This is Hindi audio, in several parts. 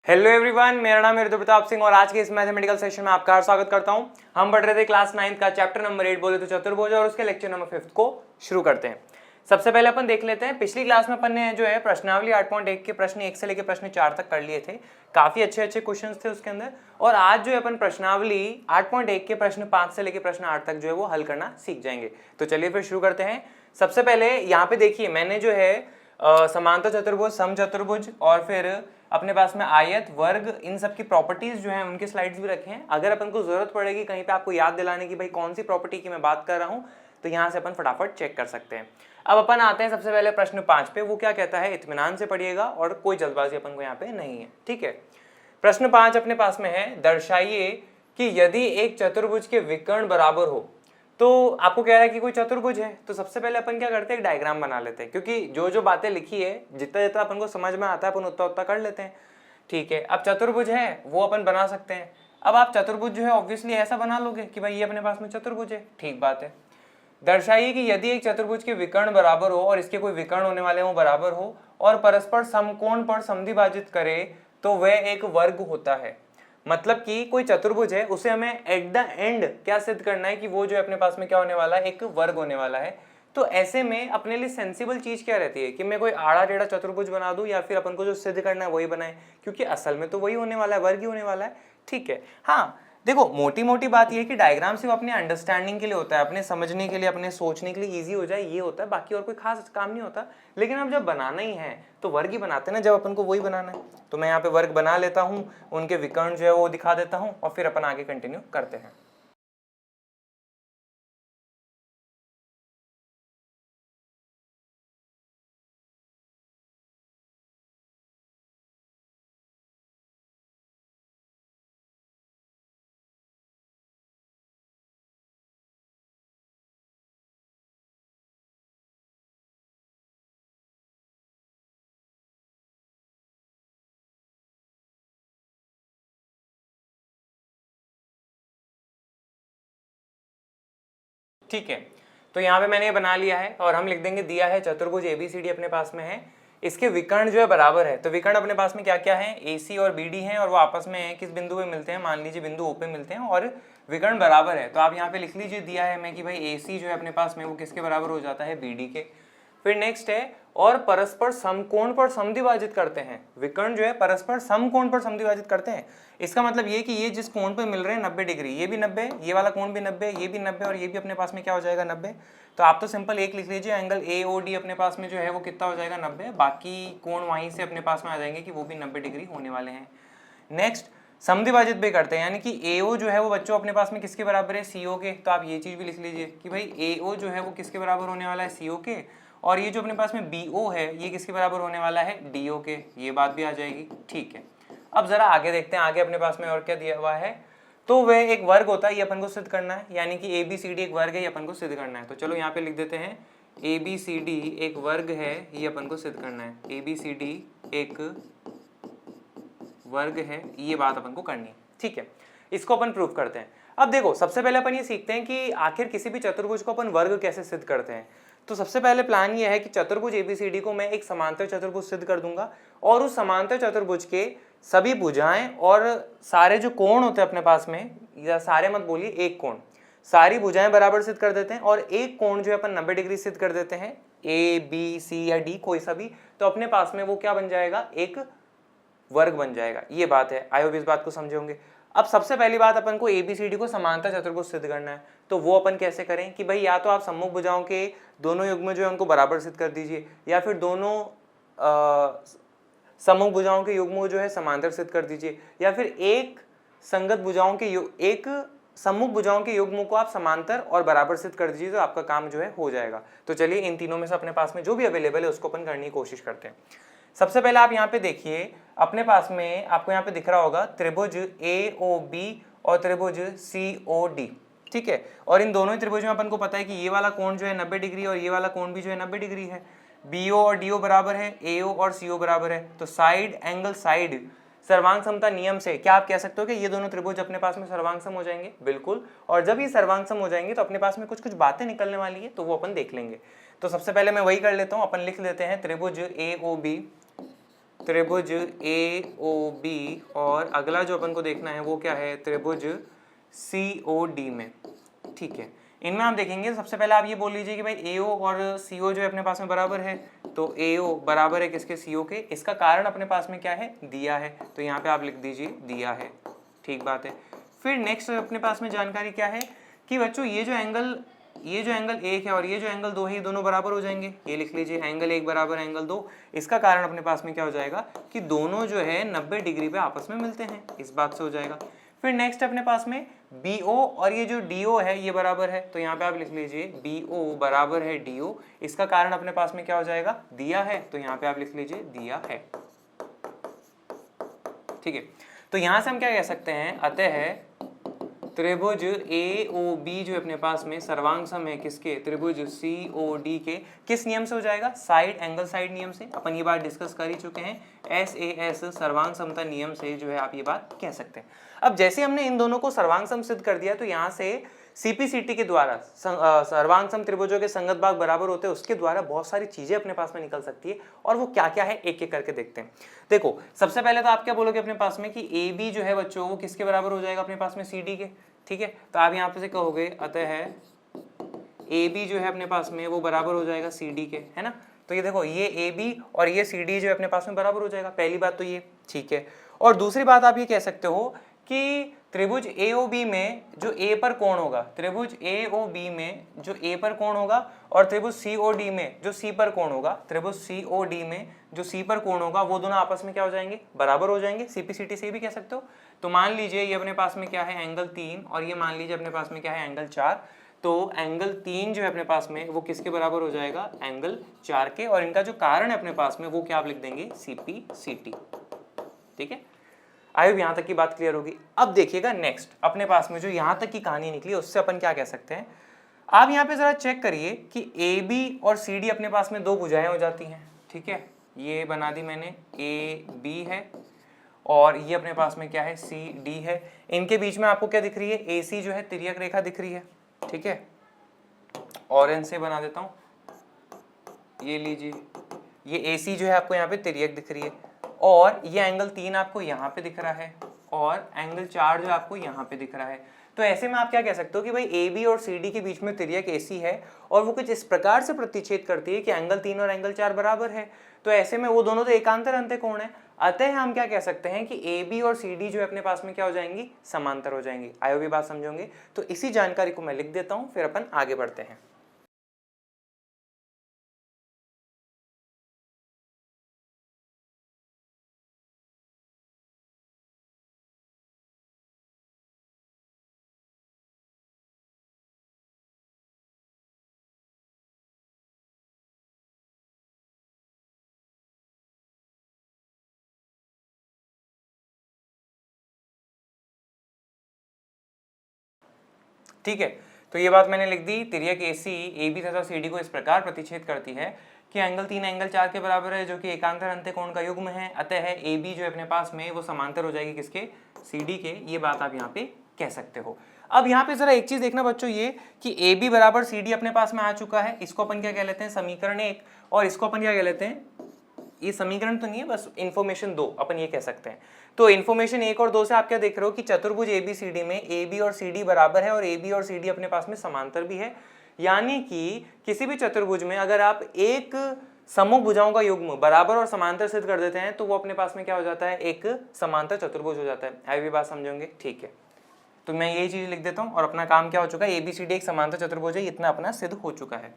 हेलो एवरीवन, मेरा नाम है ऋतु प्रताप सिंह और आज के इस मैथमेटिकल सेशन में आपका स्वागत करता हूं। हम पढ़ रहे थे क्लास 9 का चैप्टर नंबर 8 बोले तो चतुर्भुज और उसके लेक्चर नंबर 5 को शुरू करते हैं। सबसे पहले अपन देख लेते हैं, पिछली क्लास में अपन ने जो है प्रश्नावली 8.1 के प्रश्न 1 से लेकर प्रश्न 4 तक कर लिए थे। काफी अच्छे क्वेश्चंस थे उसके अंदर। और आज जो है अपन प्रश्नावली 8.1 के प्रश्न 5 से लेकर प्रश्न 8 तक जो है वो हल करना सीख जाएंगे। तो चलिए फिर शुरू करते हैं। सबसे पहले यहाँ पे देखिए, मैंने जो है समांतर चतुर्भुज, समचतुर्भुज और फिर अपने पास में आयत, वर्ग, इन सब की प्रॉपर्टीज जो हैं उनके स्लाइड्स भी रखे हैं। अगर अपन को जरूरत पड़ेगी कहीं पे आपको याद दिलाने की भाई कौन सी प्रॉपर्टी की मैं बात कर रहा हूं, तो यहाँ से अपन फटाफट चेक कर सकते हैं। अब अपन आते हैं सबसे पहले प्रश्न 5 पे। वो क्या कहता है, इत्मीनान से पढ़िएगा और कोई जल्दबाजी अपन को यहाँ पे नहीं है, ठीक है। प्रश्न 5 अपने पास में है, दर्शाइए कि यदि एक चतुर्भुज के विकर्ण बराबर हो। तो आपको कह रहा है कि कोई चतुर्भुज है, तो सबसे पहले अपन क्या करते हैं, एक डायग्राम बना लेते हैं, क्योंकि जो जो बातें लिखी है जितना जितना अपन को समझ में आता है अपन उतना उतना कर लेते हैं, ठीक है। अब चतुर्भुज है वो अपन बना सकते हैं। अब आप चतुर्भुज जो है ऑब्वियसली ऐसा बना लोगे कि भाई ये अपने पास में चतुर्भुज है, ठीक बात है। दर्शाइए कि यदि एक चतुर्भुज के विकर्ण बराबर हो और इसके कोई विकर्ण होने वाले वो बराबर हो और परस्पर समकोण पर समद्विभाजित करे तो वह एक वर्ग होता है। मतलब कि कोई चतुर्भुज है, उसे हमें एट द एंड क्या सिद्ध करना है कि वो जो अपने पास में क्या होने वाला है, एक वर्ग होने वाला है। तो ऐसे में अपने लिए सेंसिबल चीज क्या रहती है कि मैं कोई आड़ा टेढ़ा चतुर्भुज बना दूं या फिर अपन को जो सिद्ध करना है वही बनाए, क्योंकि असल में तो वही होने वाला है, वर्ग ही होने वाला है, ठीक है। हाँ देखो, मोटी मोटी बात यह है कि डायग्राम सिर्फ अपने अंडरस्टैंडिंग के लिए होता है, अपने समझने के लिए, अपने सोचने के लिए इजी हो जाए ये होता है, बाकी और कोई खास काम नहीं होता। लेकिन अब जब बनाना ही है तो वर्ग ही बनाते हैं ना, जब अपन को वही बनाना है। तो मैं यहाँ पे वर्ग बना लेता हूँ, उनके विकर्ण जो है वो दिखा देता हूँ और फिर अपन आगे कंटिन्यू करते हैं। ठीक है, तो यहाँ पे मैंने ये बना लिया है और हम लिख देंगे, दिया है चतुर्भुज ABCD अपने पास में है, इसके विकर्ण जो है बराबर है। तो विकर्ण अपने पास में क्या क्या है, AC और BD हैं और वो आपस में किस बिंदु पे मिलते हैं, मान लीजिए बिंदु O पे मिलते हैं और विकर्ण बराबर है। तो आप यहाँ पे लिख लीजिए, दिया है हमें कि भाई AC जो है अपने पास में वो किसके बराबर हो जाता है, BD के। फिर नेक्स्ट है, और परस्पर समकोण पर समद्विभाजित करते हैं। विकर्ण जो है परस्पर समकोण पर समद्विभाजित करते हैं। इसका मतलब ये कि ये जिस कोण पर मिल रहे हैं 90 डिग्री, ये भी 90, ये वाला कोण भी 90, ये भी 90 और ये भी अपने पास में क्या हो जाएगा, 90। तो आप तो सिंपल एक लिख लीजिए, एंगल AOD अपने पास में जो है वो कितना हो जाएगा, 90। बाकी कोण वहीं से अपने पास में आ जाएंगे कि वो भी 90 डिग्री होने वाले हैं। नेक्स्ट, समद्विभाजित भी करते हैं, यानी कि AO जो है वो बच्चों अपने पास में किसके बराबर है, CO के। तो आप ये चीज भी लिख लीजिए कि भाई AO जो है वो किसके बराबर होने वाला है, CO के। और ये जो अपने पास में BO है ये किसके बराबर होने वाला है, DO के। ये बात भी आ जाएगी, ठीक है। अब जरा आगे देखते हैं, आगे अपने पास में और क्या दिया हुआ है। तो वह एक वर्ग होता है, ये अपन को सिद्ध करना है, यानी कि ABCD एक वर्ग है, ये अपन को सिद्ध करना है। तो चलो यहाँ पे लिख देते हैं, ABCD एक वर्ग है, ये अपन को सिद्ध करना है। ABCD एक वर्ग है, ये बात अपन को करनी है, ठीक है। इसको अपन प्रूफ करते हैं। अब देखो, सबसे पहले अपन ये सीखते हैं कि आखिर किसी भी चतुर्भुज को अपन वर्ग कैसे सिद्ध करते हैं। तो सबसे पहले प्लान ये है कि चतुर्भुज ABCD को मैं एक समांतर चतुर्भुज सिद्ध कर दूंगा और उस समांतर चतुर्भुज के सभी भुजाएं और सारे जो कोण होते हैं अपने पास में, या सारे मत बोलिए, एक कोण, सारी भुजाएं बराबर सिद्ध कर देते हैं और एक कोण जो है अपन 90 डिग्री सिद्ध कर देते हैं, A B C या D कोई सा भी। तो अपने पास में वो क्या बन जाएगा, एक वर्ग बन जाएगा। ये बात है, आई होप इस बात को समझे होंगे। अब सबसे पहली बात अपन को ABCD को समांतर चतुर्भुज सिद्ध करना है। तो वो अपन कैसे करें कि भाई या तो आप सम्मुख भुजाओं के दोनों युग्म जो है उनको बराबर सिद्ध कर दीजिए, या फिर दोनों सम्मुख भुजाओं के युग्म जो है समांतर सिद्ध कर दीजिए, या फिर एक संगत भुजाओं के एक सम्मुख भुजाओं के युग्म को आप समांतर और बराबर सिद्ध कर दीजिए, तो आपका काम जो है हो जाएगा। तो चलिए इन तीनों में से अपने पास में जो भी अवेलेबल है उसको अपन करने की कोशिश करते हैं। सबसे पहले आप यहाँ पे देखिए, अपने पास में आपको यहाँ पे दिख रहा होगा त्रिभुज AOB और त्रिभुज COD, ठीक है। और इन दोनों ही त्रिभुज में अपन को पता है कि ये वाला कोण जो है 90 डिग्री और ये वाला कोण भी जो है 90 डिग्री है। BO और DO बराबर है, AO और CO बराबर है। तो साइड एंगल साइड सर्वांग समता नियम से क्या आप कह सकते हो कि ये दोनों त्रिभुज अपने पास में सर्वांग सम हो जाएंगे, बिल्कुल। और जब ये सर्वांग सम हो जाएंगे तो अपने पास में कुछ कुछ बातें निकलने वाली है, तो वो अपन देख लेंगे। तो सबसे पहले मैं वही कर लेता हूँ, अपन लिख लेते हैं त्रिभुज AOB त्रिभुज AOB और अगला जो अपन को देखना है वो क्या है, त्रिभुज COD में। ठीक है, इनमें आप देखेंगे सबसे पहले आप ये बोल लीजिए कि भाई AO और CO जो है अपने पास में बराबर है, तो AO बराबर है किसके, CO के। इसका कारण अपने पास में क्या है, दिया है, तो यहाँ पे आप लिख दीजिए दिया है। ठीक बात है। फिर नेक्स्ट अपने पास में जानकारी क्या है कि बच्चों ये जो एंगल 1 है और ये जो एंगल 2 है, ये दोनों बराबर हो जाएंगे। ये लिख लीजिए एंगल 1 बराबर एंगल 2। इसका कारण अपने पास में क्या हो जाएगा कि दोनों जो है 90 डिग्री पे आपस में मिलते हैं, इस बात से हो जाएगा। फिर नेक्स्ट अपने पास में BO और ये जो DO है ये बराबर है, तो यहाँ पे आप लिख लीजिए BO बराबर है DO। इसका कारण अपने पास में क्या हो जाएगा, दिया है, तो यहाँ पे आप लिख लीजिए दिया है। ठीक है, तो यहाँ से हम क्या कह सकते हैं, अतः त्रिभुज AOB जो अपने पास में सर्वांग सम है किसके, त्रिभुज COD के। किस नियम से हो जाएगा, साइड एंगल साइड नियम से। अपन ये बात डिस्कस कर ही चुके हैं, SAS सर्वांग समता नियम से जो है आप ये बात कह सकते हैं। अब जैसे हमने इन दोनों को सर्वांग सम सिद्ध कर दिया, तो यहाँ से CPCT के द्वारा सर्वांग सम त्रिभुजों के संगत भाग बराबर होते हैं, उसके द्वारा बहुत सारी चीजें अपने पास में निकल सकती है, और वो क्या क्या है एक एक करके देखते हैं। देखो सबसे पहले तो आप क्या बोलोगे अपने पास में कि AB जो है बच्चों वो किसके बराबर हो जाएगा अपने पास में, CD के। ठीक है, तो आप यहाँ पे से कहोगे अतः AB जो है अपने पास में वो बराबर हो जाएगा CD के, है ना। तो ये देखो ये AB और ये CD जो है अपने पास में बराबर हो जाएगा, पहली बात तो ये। ठीक है, और दूसरी बात आप ये कह सकते हो कि त्रिभुज AOB में जो A पर कोण होगा, त्रिभुज AOB में जो A पर कोण होगा, और त्रिभुज COD में जो C पर कोण होगा, त्रिभुज COD में जो C पर कोण होगा, वो दोनों आपस में क्या हो जाएंगे, बराबर हो जाएंगे। CPCT से भी कह सकते हो। तो मान लीजिए ये अपने पास में क्या है, एंगल 3, और ये मान लीजिए अपने पास में क्या है, एंगल 4। तो एंगल 3 जो है अपने पास में वो किसके बराबर हो जाएगा, एंगल 4 के, और इनका जो कारण है अपने पास में वो क्या आप लिख देंगे, CPCT। ठीक है, आई होप यहाँ तक की बात क्लियर होगी। अब देखिएगा नेक्स्ट अपने पास में जो यहाँ तक की कहानी निकली उससे अपन क्या कह सकते हैं। आप यहाँ पे जरा चेक करिए कि AB और CD अपने पास में दो भुजाएं हो जाती हैं। ठीक है, ये बना दी मैंने, AB है और ये अपने पास में क्या है, CD है। इनके बीच में आपको क्या दिख रही है, AC जो है तिर्यक रेखा दिख रही है। ठीक है, ऑरेंज से बना देता हूँ, ये लीजिए, ये AC जो है आपको यहाँ पे तिर्यक दिख रही है, और ये एंगल 3 आपको यहाँ पे दिख रहा है, और एंगल 4 जो आपको यहाँ पे दिख रहा है। तो ऐसे में आप क्या कह सकते हो कि भाई AB और CD के बीच में तिर्यक AC है, और वो कुछ इस प्रकार से प्रतिच्छेद करती है कि एंगल 3 और एंगल 4 बराबर है। तो ऐसे में वो दोनों तो एकांतर अंतःकोण है, अतः हम क्या कह सकते हैं कि AB और CD जो है अपने पास में क्या हो जाएंगी, समांतर हो जाएंगी। आयो भी बात समझोगे। तो इसी जानकारी को मैं लिख देता हूँ, फिर अपन आगे बढ़ते हैं। ठीक है, तो ये बात मैंने लिख दी, तिर्यक AC AB तथा CD को इस प्रकार प्रतिच्छेद करती है कि एंगल 3 एंगल 4 के बराबर है, जो कि एकांतर अंतःकोण का युग्म है, अतः AB जो है अपने पास में वो समांतर हो जाएगी किसके, CD के। ये बात आप यहाँ पे कह सकते हो। अब यहाँ पे जरा एक चीज देखना बच्चों, ये कि AB बराबर CD अपने पास में आ चुका है, इसको अपन क्या कह लेते हैं, समीकरण 1, और इसको अपन क्या कह लेते हैं, ये समीकरण तो नहीं है, बस इन्फॉर्मेशन 2 अपन ये कह सकते हैं। तो इन्फॉर्मेशन 1 और 2 से आप क्या देख रहे हो कि चतुर्भुज ABCD में AB और CD बराबर है, और AB और CD अपने पास में समांतर भी है। यानी कि किसी भी चतुर्भुज में अगर आप एक समूह भुजाओं का युग्म बराबर और समांतर सिद्ध कर देते हैं, तो वो अपने पास में क्या हो जाता है, एक समांतर चतुर्भुज हो जाता है। आई भी बात समझोगे। ठीक है, तो मैं यही चीज लिख देता हूँ, और अपना काम क्या हो चुका है, ABCD एक समांतर चतुर्भुज है, इतना अपना सिद्ध हो चुका है।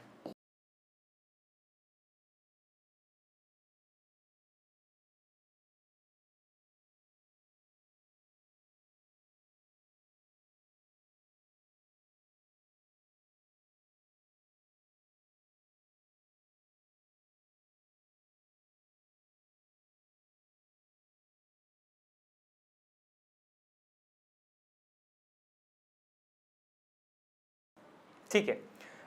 ठीक है,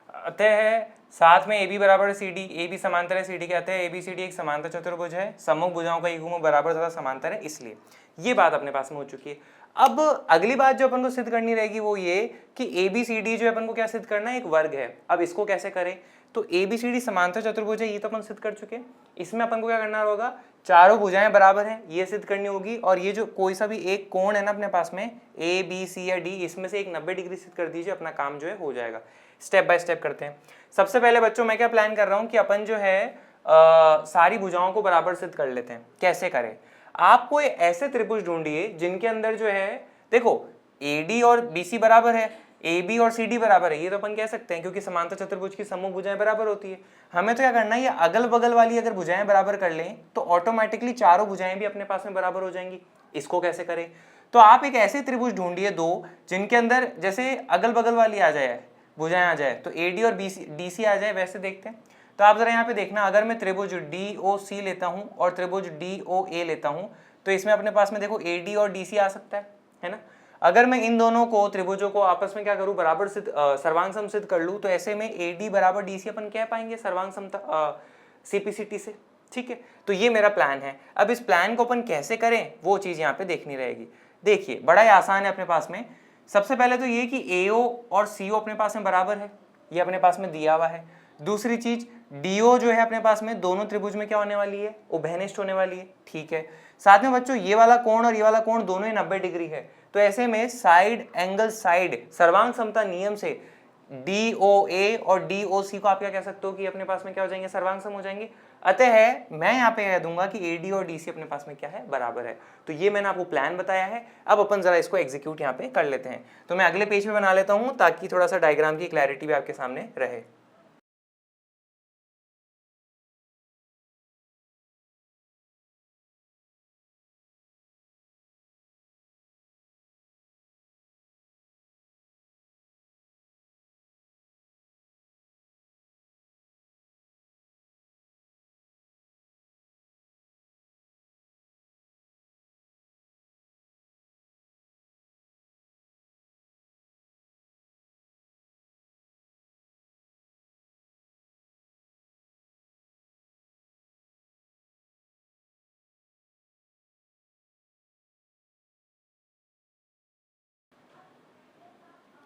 अतः साथ में AB बराबर CD, AB समांतर है CD के, अतः ABCD एक समांतर चतुर्भुज है, सम्मुख भुजाओं का युग्म बराबर तथा समांतर है, इसलिए ये बात अपने पास में हो चुकी है। अब अगली बात जो अपन को सिद्ध करनी रहेगी वो ये कि ABCD जो अपन को क्या सिद्ध करना है, एक वर्ग है। अब इसको कैसे करें, तो ABCD समांतर चतुर्भुज है, ये तो अपन सिद्ध कर चुके हैं। इसमें अपन को क्या करना होगा, चारों भुजाएं बराबर हैं ये सिद्ध करनी होगी, और ये जो कोई सा भी एक कोण है ना अपने पास में ABC या D, इसमें से एक 90 डिग्री सिद्ध कर दीजिए, अपना काम जो है हो जाएगा। स्टेप बाय स्टेप करते हैं। सबसे पहले बच्चों मैं क्या प्लान कर रहा हूँ कि अपन जो है सारी भुजाओं को बराबर सिद्ध कर लेते हैं। कैसे करें, आप कोई ऐसे त्रिभुज ढूंढिए जिनके अंदर जो है, देखो AD और BC बराबर है, AB और CD बराबर है, ये तो अपन कह सकते हैं क्योंकि समांतर चतुर्भुज की समूह भुजाएं बराबर होती है। हमें तो क्या करना है, ये अगल बगल वाली अगर भुजाएं बराबर कर लें तो ऑटोमेटिकली चारों भुजाएं भी अपने पास में बराबर हो जाएंगी। इसको कैसे करें, तो आप एक ऐसे त्रिभुज ढूंढिए दो जिनके अंदर जैसे अगल बगल वाली आ जाए, भुजाएं आ जाए, तो AD और DC आ जाए, वैसे देखते हैं। तो आप जरा यहाँ पे देखना, अगर मैं त्रिभुज DOC लेता हूँ और त्रिभुज DOA लेता हूँ तो इसमें अपने पास में देखो AD और DC आ सकता है ना। अगर मैं इन दोनों को त्रिभुजों को आपस में क्या करूं, बराबर सिद्ध सर्वांग सम सिद्ध कर लूं, तो ऐसे में AD बराबर DC अपन कह पाएंगे सर्वांग समता CPCT से। ठीक है, तो ये मेरा प्लान है। अब इस प्लान को अपन कैसे करें वो चीज यहाँ पे देखनी रहेगी। देखिए बड़ा ही आसान है अपने पास में। सबसे पहले तो ये कि AO और CO अपने पास में बराबर है, ये अपने पास में दिया हुआ है। दूसरी चीज DO जो है अपने पास में दोनों त्रिभुज में क्या होने वाली है, उभयनिष्ठ होने वाली है। ठीक है, साथ में बच्चों ये वाला कोण और ये वाला कोण दोनों ही 90 डिग्री है, तो ऐसे में साइड एंगल साइड सर्वांग समता नियम से DOA और DOC को आप क्या कह सकते हो कि अपने पास में क्या हो जाएंगे, सर्वांग सम हो जाएंगे। अतः मैं यहाँ पे कह दूंगा कि AD और DC अपने पास में क्या है, बराबर है। तो ये मैंने आपको प्लान बताया है। अब अपन जरा इसको एग्जीक्यूट यहाँ पे कर लेते हैं। तो मैं अगले पेज पे बना लेता हूँ ताकि थोड़ा सा डायग्राम की क्लैरिटी भी आपके सामने रहे।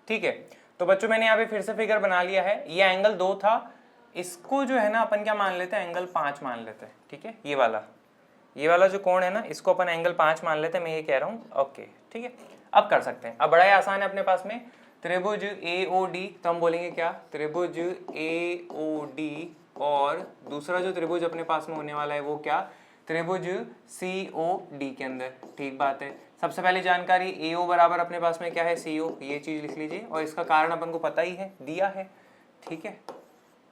ठीक है, तो बच्चों मैंने यहाँ पे फिर से फिगर बना लिया है। ये एंगल 2 था, इसको जो है ना अपन क्या मान लेते हैं, एंगल 5 मान लेते हैं। ठीक है, ये वाला जो कोण है ना, इसको अपन एंगल 5 मान लेते हैं, मैं ये कह रहा हूँ। ओके ठीक है, अब कर सकते हैं। अब बड़ा ही आसान है अपने पास में, त्रिभुज AOD, तो हम बोलेंगे क्या, त्रिभुज AOD और दूसरा जो त्रिभुज अपने पास में होने वाला है वो क्या, त्रिभुज COD के अंदर। ठीक बात है, सबसे पहले जानकारी AO बराबर अपने पास में क्या है, CO, ये चीज लिख लीजिए, और इसका कारण अपन को पता ही है, दिया है। ठीक है,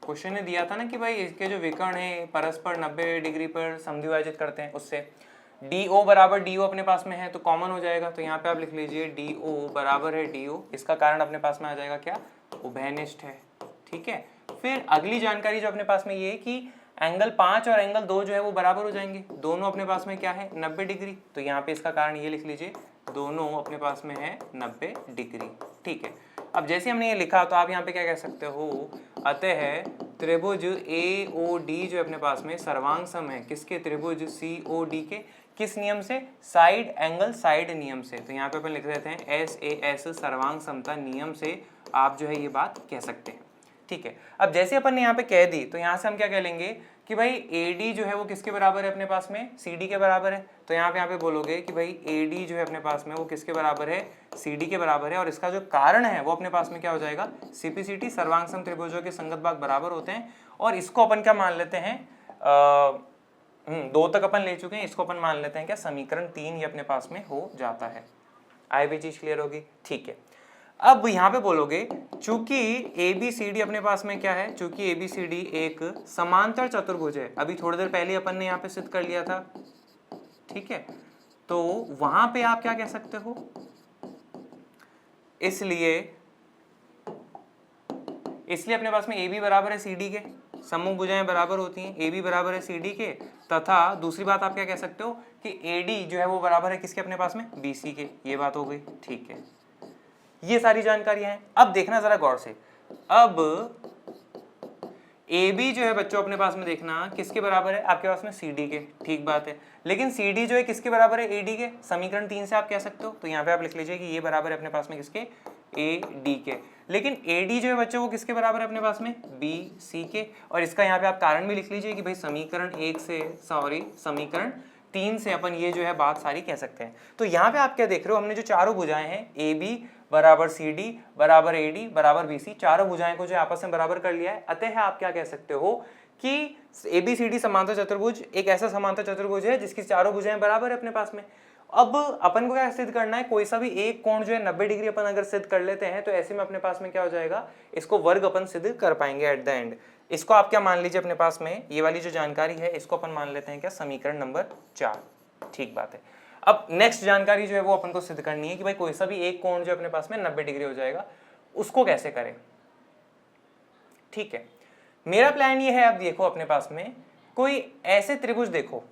क्वेश्चन ने दिया था ना कि भाई इसके जो विकर्ण है परस्पर 90 डिग्री पर समद्विभाजित करते हैं, उससे DO बराबर DO अपने पास में है तो कॉमन हो जाएगा। तो यहाँ पे आप लिख लीजिए DO बराबर है DO, इसका कारण अपने पास में आ जाएगा क्या, उभयनिष्ठ है। ठीक है, फिर अगली जानकारी जो अपने पास में ये है कि एंगल 5 और एंगल 2 जो है वो बराबर हो जाएंगे, दोनों अपने पास में क्या है, 90 डिग्री। तो यहाँ पे इसका कारण ये लिख लीजिए, दोनों अपने पास में है 90 डिग्री। ठीक है, अब जैसे हमने ये लिखा तो आप यहाँ पे क्या कह सकते हो, अतः त्रिभुज AOD जो अपने पास में सर्वांग सम है किसके, त्रिभुज COD के, किस नियम से, साइड एंगल साइड नियम से। तो यहाँ पे अपन लिख देते हैं SAS सर्वांग समता नियम से आप जो है ये बात कह सकते हैं। ठीक है, अब जैसे अपन ने यहाँ पे कह दी तो यहाँ से हम क्या कह लेंगे कि भाई AD जो है वो किसके बराबर है अपने पास में, CD के बराबर है। तो यहाँ पे बोलोगे कि भाई AD जो है अपने पास में वो किसके बराबर है, CD के बराबर है, और इसका जो कारण है वो अपने पास में क्या हो जाएगा, CPCT सर्वांग सम त्रिभुजों के संगत भाग बराबर होते हैं। और इसको अपन क्या मान लेते हैं, 2 तक अपन ले चुके हैं, इसको अपन मान लेते हैं क्या, समीकरण 3 ये अपने पास में हो जाता है। आई भी चीज क्लियर होगी। ठीक है, अब यहाँ पे बोलोगे चूंकि ABCD अपने पास में क्या है, चूंकि ABCD एक समांतर चतुर्भुज है, अभी थोड़ी देर पहले अपन ने यहाँ पे सिद्ध कर लिया था। ठीक है, तो वहां पे आप क्या कह सकते हो, इसलिए अपने पास में AB बराबर है CD के, समूह भुजाएं बराबर होती हैं, AB बराबर है CD के, तथा दूसरी बात आप क्या कह सकते हो कि AD जो है वो बराबर है किसके अपने पास में, BC के। ये बात हो गई। ठीक है, ये सारी जानकारियां हैं। अब देखना जरा गौर से, अब AB जो है बच्चों अपने पास में देखना किसके बराबर है, आपके पास में CD के। ठीक बात है, लेकिन CD जो है किसके बराबर है, AD के। समीकरण 3 से आप कह सकते हो, तो यहाँ पे आप लिख लीजिए कि ये बराबर है अपने पास में किसके, AD के। लेकिन AD जो है बच्चों वो किसके बराबर है अपने पास में, BC के। और इसका यहाँ पे आप कारण भी लिख लीजिए कि भाई समीकरण 3 से अपन ये जो है बात सारी कह सकते हैं। तो यहाँ पे आप क्या देख रहे हो, हमने जो चारों भुजाएं हैं AB बराबर CD बराबर AD बराबर BC, चारों भुजाएं को जो आपस में बराबर कर लिया है। अतः आप क्या कह सकते हो कि ABCD समांतर चतुर्भुज एक ऐसा समांतर चतुर्भुज है जिसकी चारों भुजाएं बराबर है अपने पास में। अब अपन को क्या सिद्ध करना है, कोई सा भी एक कोण जो है 90 डिग्री अपन अगर सिद्ध कर लेते हैं तो ऐसे में अपने पास में क्या हो जाएगा, इसको वर्ग अपन सिद्ध कर पाएंगे एट द एंड। इसको आप क्या मान लीजिए अपने पास में, ये वाली जो जानकारी है इसको अपन मान लेते हैं क्या, समीकरण नंबर 4। ठीक बात है। अब नेक्स्ट जानकारी जो है वो अपन को सिद्ध करनी है कि भाई कोई सा भी एक कोण जो अपने पास में 90 डिग्री हो जाएगा, उसको कैसे करें। ठीक है, मेरा प्लान ये है, अब देखो अपने पास में कोई ऐसे त्रिभुज देखो,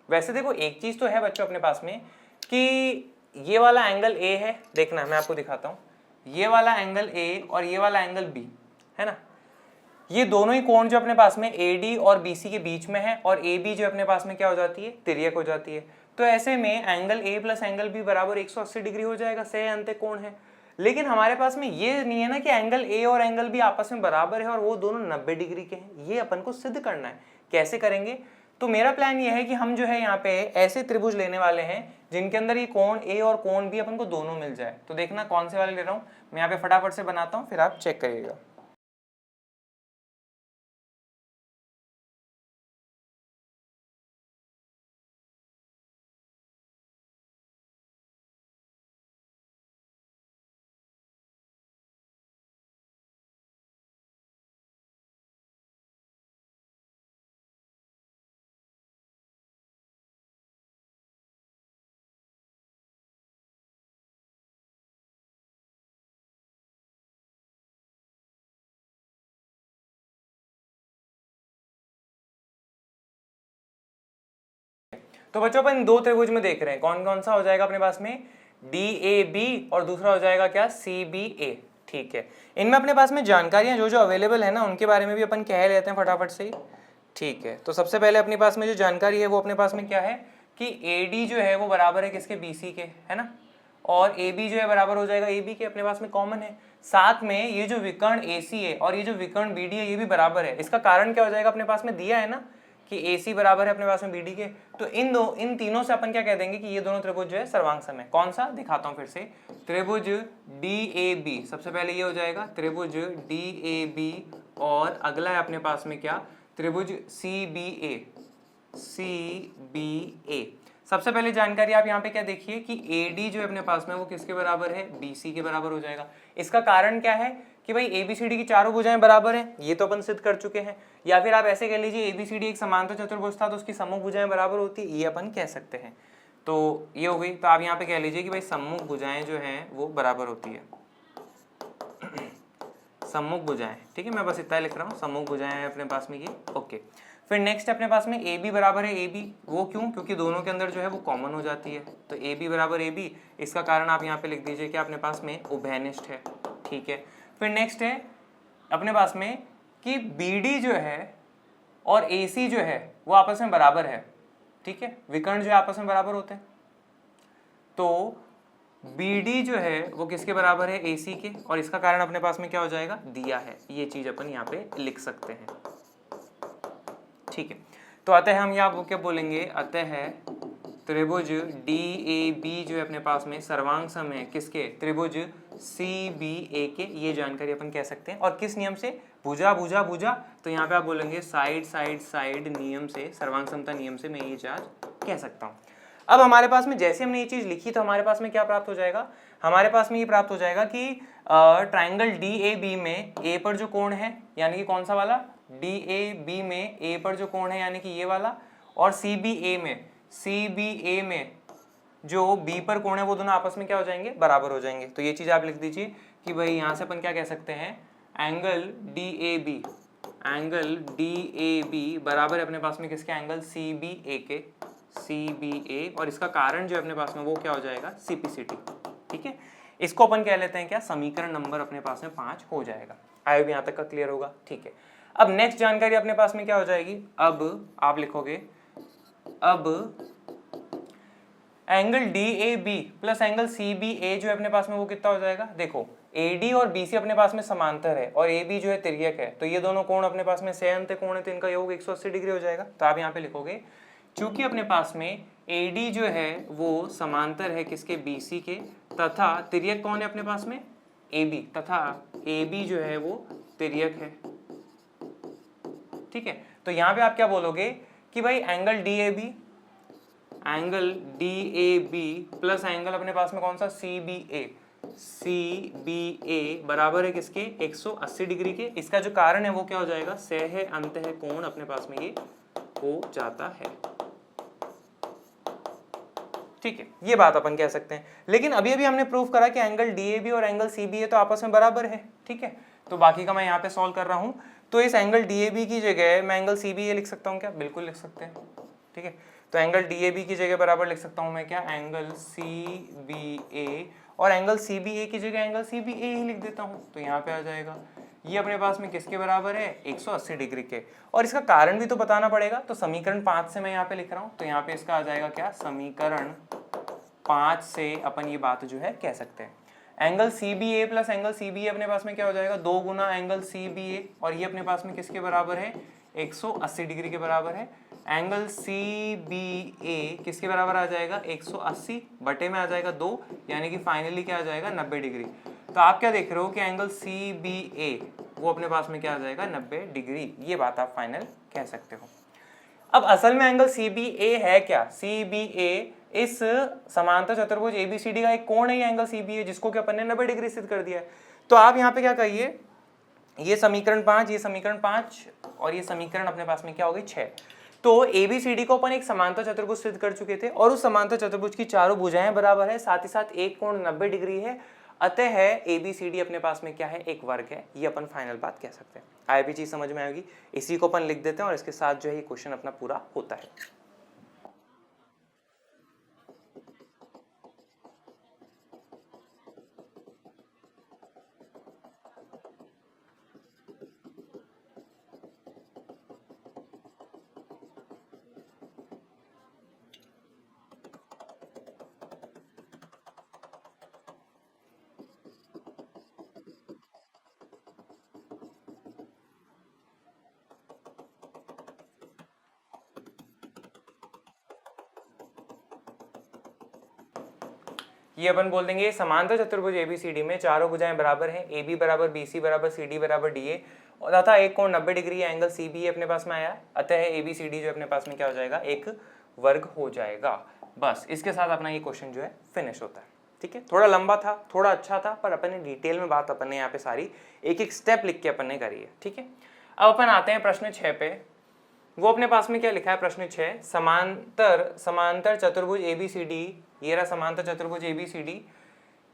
वैसे देखो एक चीज तो है बच्चों अपने पास में कि ये वाला एंगल A है, देखना मैं आपको दिखाता हूं, ये वाला एंगल A और ये वाला एंगल B है ना, ये दोनों ही कोण जो अपने पास में AD और BC के बीच में है और AB जो अपने पास में क्या हो जाती है, तिर्यक हो जाती है। तो ऐसे में angle A plus angle B बराबर 180 डिग्री हो जाएगा, सह अंत्य कोण है। लेकिन हमारे पास में ये नहीं है ना कि एंगल A और एंगल B आपस में बराबर है और वो दोनों 90 डिग्री के हैं, ये अपन को सिद्ध करना है। कैसे करेंगे, तो मेरा प्लान ये है कि हम जो है यहाँ पे ऐसे त्रिभुज लेने वाले हैं जिनके अंदर ये कोण A और कोण B अपन को दोनों मिल जाए। तो देखना कौन से वाले ले रहा हूँ मैं, यहाँ पे फटाफट से बनाता हूँ फिर आप चेक करिएगा। तो बच्चों अपन दो त्रिभुज में देख रहे हैं, कौन कौन सा हो जाएगा अपने पास में, DAB और दूसरा हो जाएगा क्या, CBA। ठीक है, इनमें अपने पास में जानकारियां जो जो अवेलेबल है ना उनके बारे में भी अपन कह लेते हैं फटाफट से ही। ठीक है, तो सबसे पहले अपने पास में जो जानकारी है वो अपने पास में क्या है कि AD जो है वो बराबर है किसके, BC के, है ना, और AB जो है बराबर हो जाएगा AB के, अपने पास में कॉमन है। साथ में ये जो विकर्ण AC है और ये जो विकर्ण BD है ये भी बराबर है। इसका कारण क्या हो जाएगा, अपने पास में दिया है ना कि AC बराबर है अपने पास में BD के, तो इन तीनों से अपन क्या कह देंगे कि ये दोनों त्रिभुज जो है सर्वांग सम है। कौन सा दिखाता हूं फिर से, त्रिभुज DAB, सबसे पहले ये हो जाएगा त्रिभुज DAB और अगला है अपने पास में क्या, त्रिभुज CBA। सबसे पहले जानकारी आप यहाँ पे क्या देखिए कि AD जो है अपने पास में वो किसके बराबर है, BC के बराबर हो जाएगा। इसका कारण क्या है कि भाई ABCD की चारों भुजाएं बराबर हैं, ये तो अपन सिद्ध कर चुके हैं। या फिर आप ऐसे कह लीजिए ABCD एक समांतर चतुर्भुज था तो उसकी सम्मुख भुजाएं बराबर होती है, ये अपन कह सकते हैं। तो ये हो गई, तो आप यहाँ पे कह लीजिए कि भाई सम्मुख भुजाएं जो हैं वो बराबर होती है, सम्मुख भुजाएं। ठीक है, मैं बस इतना लिख रहा हूँ, सम्मुख भुजाएं हैं अपने पास में ये। ओके, फिर नेक्स्ट अपने पास में AB बराबर है AB, वो क्यों, क्योंकि दोनों के अंदर जो है वो कॉमन हो जाती है। तो AB बराबर AB, इसका कारण आप यहाँ पे लिख दीजिए कि अपने पास में उभयनिष्ठ है। ठीक है, फिर नेक्स्ट है अपने पास में कि BD जो है और AC जो है वो आपस में बराबर है। ठीक है, विकर्ण जो है आपस में बराबर होते हैं, तो BD जो है वो किसके बराबर है, AC के, और इसका कारण अपने पास में क्या हो जाएगा, दिया है। ये चीज अपन यहाँ पे लिख सकते हैं। ठीक है, तो अतः हम यहाँ क्या बोलेंगे, अतः त्रिभुज DAB जो है अपने पास में सर्वांग सम है किसके, त्रिभुज CBA के। ये जानकारी अपन कह सकते हैं, और किस नियम से, भुजा भुजा भुजा, तो यहाँ पे आप बोलेंगे साइड साइड साइड नियम से, सर्वांग समता नियम से मैं ये जांच कह सकता हूँ। अब हमारे पास में जैसे हमने ये चीज लिखी तो हमारे पास में क्या प्राप्त हो जाएगा, हमारे पास में ये प्राप्त हो जाएगा कि ट्राइंगल DAB में A पर जो कोण है, यानी कि कौन सा वाला, DAB में A पर जो कोण है यानी कि ये वाला, और CBA में जो B पर कोण है वो दोनों आपस में क्या हो जाएंगे, बराबर हो जाएंगे। तो ये चीज आप लिख दीजिए कि भाई यहाँ से अपन क्या कह सकते हैं, एंगल DAB बराबर है अपने पास में किसके, एंगल CBA के, CBA, और इसका कारण जो है अपने पास में वो क्या हो जाएगा, CPCT। ठीक है, इसको अपन कह लेते हैं क्या, समीकरण नंबर अपने पास में 5 हो जाएगा। आई होप यहाँ तक का क्लियर होगा। ठीक है, अब नेक्स्ट जानकारी अपने पास में क्या हो जाएगी, अब आप लिखोगे, अब angle DAB plus angle CBA जो है अपने पास में वो कितना हो जाएगा, देखो AD और BC अपने पास में समांतर है और AB जो है तिर्यक है, तो ये दोनों कोण अपने पास में सेयंत कोण है, तो इनका योग 180 डिग्री हो जाएगा। तो आप यहाँ पे लिखोगे चूंकि अपने पास में AD जो है वो समांतर है किसके, BC के, तथा तिर्यक कौन है अपने पास में, AB, तथा AB जो है वो तिर्यक है। ठीक है, तो यहाँ पे आप क्या बोलोगे कि भाई एंगल DAB प्लस एंगल अपने पास में कौन सा, CBA बराबर है किसके, 180 डिग्री के। इसका जो कारण है वो क्या हो जाएगा, सह है अंत है कोण अपने पास में ये हो जाता है। ठीक है, ये बात अपन कह सकते हैं। लेकिन अभी अभी हमने प्रूव करा कि एंगल DAB और एंगल CBA तो आपस में बराबर है। ठीक है, तो बाकी का मैं यहाँ पे सॉल्व कर रहा हूँ। तो इस एंगल DAB की जगह मैं एंगल CBA लिख सकता हूँ क्या, बिल्कुल लिख सकते हैं। ठीक है, तो एंगल DAB की जगह बराबर लिख सकता हूँ मैं क्या, एंगल CBA, और एंगल CBA की जगह एंगल CBA ही लिख देता हूँ। तो यहाँ पे आ जाएगा ये अपने पास में किसके बराबर है, 180 डिग्री के। और इसका कारण भी तो बताना पड़ेगा, तो समीकरण 5 से मैं यहाँ पे लिख रहा हूँ। तो यहाँ पे इसका आ जाएगा क्या, समीकरण 5 से अपन ये बात जो है कह सकते हैं। Angle CBA plus angle CBA अपने पास में क्या हो जाएगा, 2 गुना एंगल CBA, और ये अपने पास में किसके बराबर है, 180 डिग्री के बराबर है। एंगल CBA किसके बराबर आ जाएगा, 180 बटे में आ जाएगा 2, यानी कि फाइनली क्या आ जाएगा, 90 डिग्री। तो आप क्या देख रहे हो कि एंगल CBA वो अपने पास में क्या आ जाएगा, 90 डिग्री। ये बात आप फाइनल कह सकते हो। अब असल में एंगल CBA है क्या, CBA इस समांतर चतुर्भुज ABCD का एक कोण है, एंगल CBA, जिसको कि अपन ने 90 डिग्री सिद्ध कर दिया है। तो आप यहाँ पे क्या करिए, ये समीकरण 5, ये समीकरण 5, और ये समीकरण अपने पास में क्या हो गई, 6। तो ABCD को अपन एक समांतर चतुर्भुज सिद्ध कर चुके थे, और उस समांतर चतुर्भुज की चारों भुजाएं बराबर है, साथ ही साथ एक कोण 90 डिग्री है। अतः ABCD अपने पास में क्या है, एक वर्ग है। ये अपन फाइनल बात कह सकते हैं। आई भी चीज समझ में आएगी, इसी को अपन लिख देते हैं और इसके साथ जो है ये क्वेश्चन अपना पूरा होता है। ये अपन बोल देंगे समांतर चतुर्भुज ABCD में चारों भुजाएं बराबर हैं, AB बराबर BC बराबर CD बराबर DA, और तथा एक कोण 90 डिग्री है, एंगल CBA अपने पास में आया। अतः ABCD जो अपने पास में क्या हो जाएगा, एक वर्ग हो जाएगा। बस इसके साथ अपना ये क्वेश्चन जो है फिनिश होता है। ठीक है, थोड़ा लंबा था, थोड़ा अच्छा था, पर अपन ने डिटेल में बात अपन ने यहाँ पे सारी एक एक स्टेप लिख के अपन ने करी है। ठीक है, अब अपन आते हैं प्रश्न 6 पे। वो अपने पास में क्या लिखा है, प्रश्न 6, समांतर चतुर्भुज ABCD, ये रहा समांतर चतुर्भुज ABCD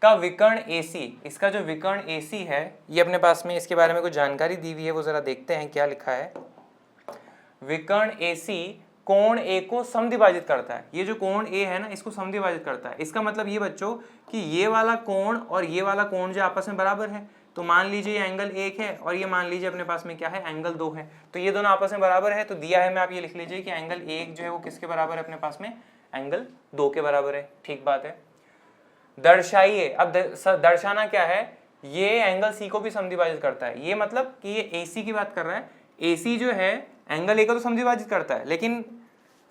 का विकर्ण AC, इसका जो विकर्ण AC है ये अपने पास में, इसके बारे में कुछ जानकारी दी हुई है, वो जरा देखते हैं क्या लिखा है। विकर्ण AC कोण A को समद्विभाजित करता है। ये जो कोण A है ना, इसको समद्विभाजित करता है। इसका मतलब ये बच्चों कि ये वाला कोण और ये वाला कोण जो आपस में बराबर है, तो मान लीजिए एंगल 1 है और ये मान लीजिए अपने पास में क्या है, एंगल 2 है, तो ये दोनों आपस में बराबर है। तो दिया है, मैं आप ये लिख लीजिए कि एंगल 1 जो है वो किसके बराबर है, अपने पास में एंगल 2 के बराबर है। ठीक बात है, दर्शाइए। अब दर्शाना क्या है, ये एंगल C को भी समद्विभाजित करता है। ये मतलब कि ये AC की बात कर रहा है, AC जो है एंगल A को तो समद्विभाजित करता है, लेकिन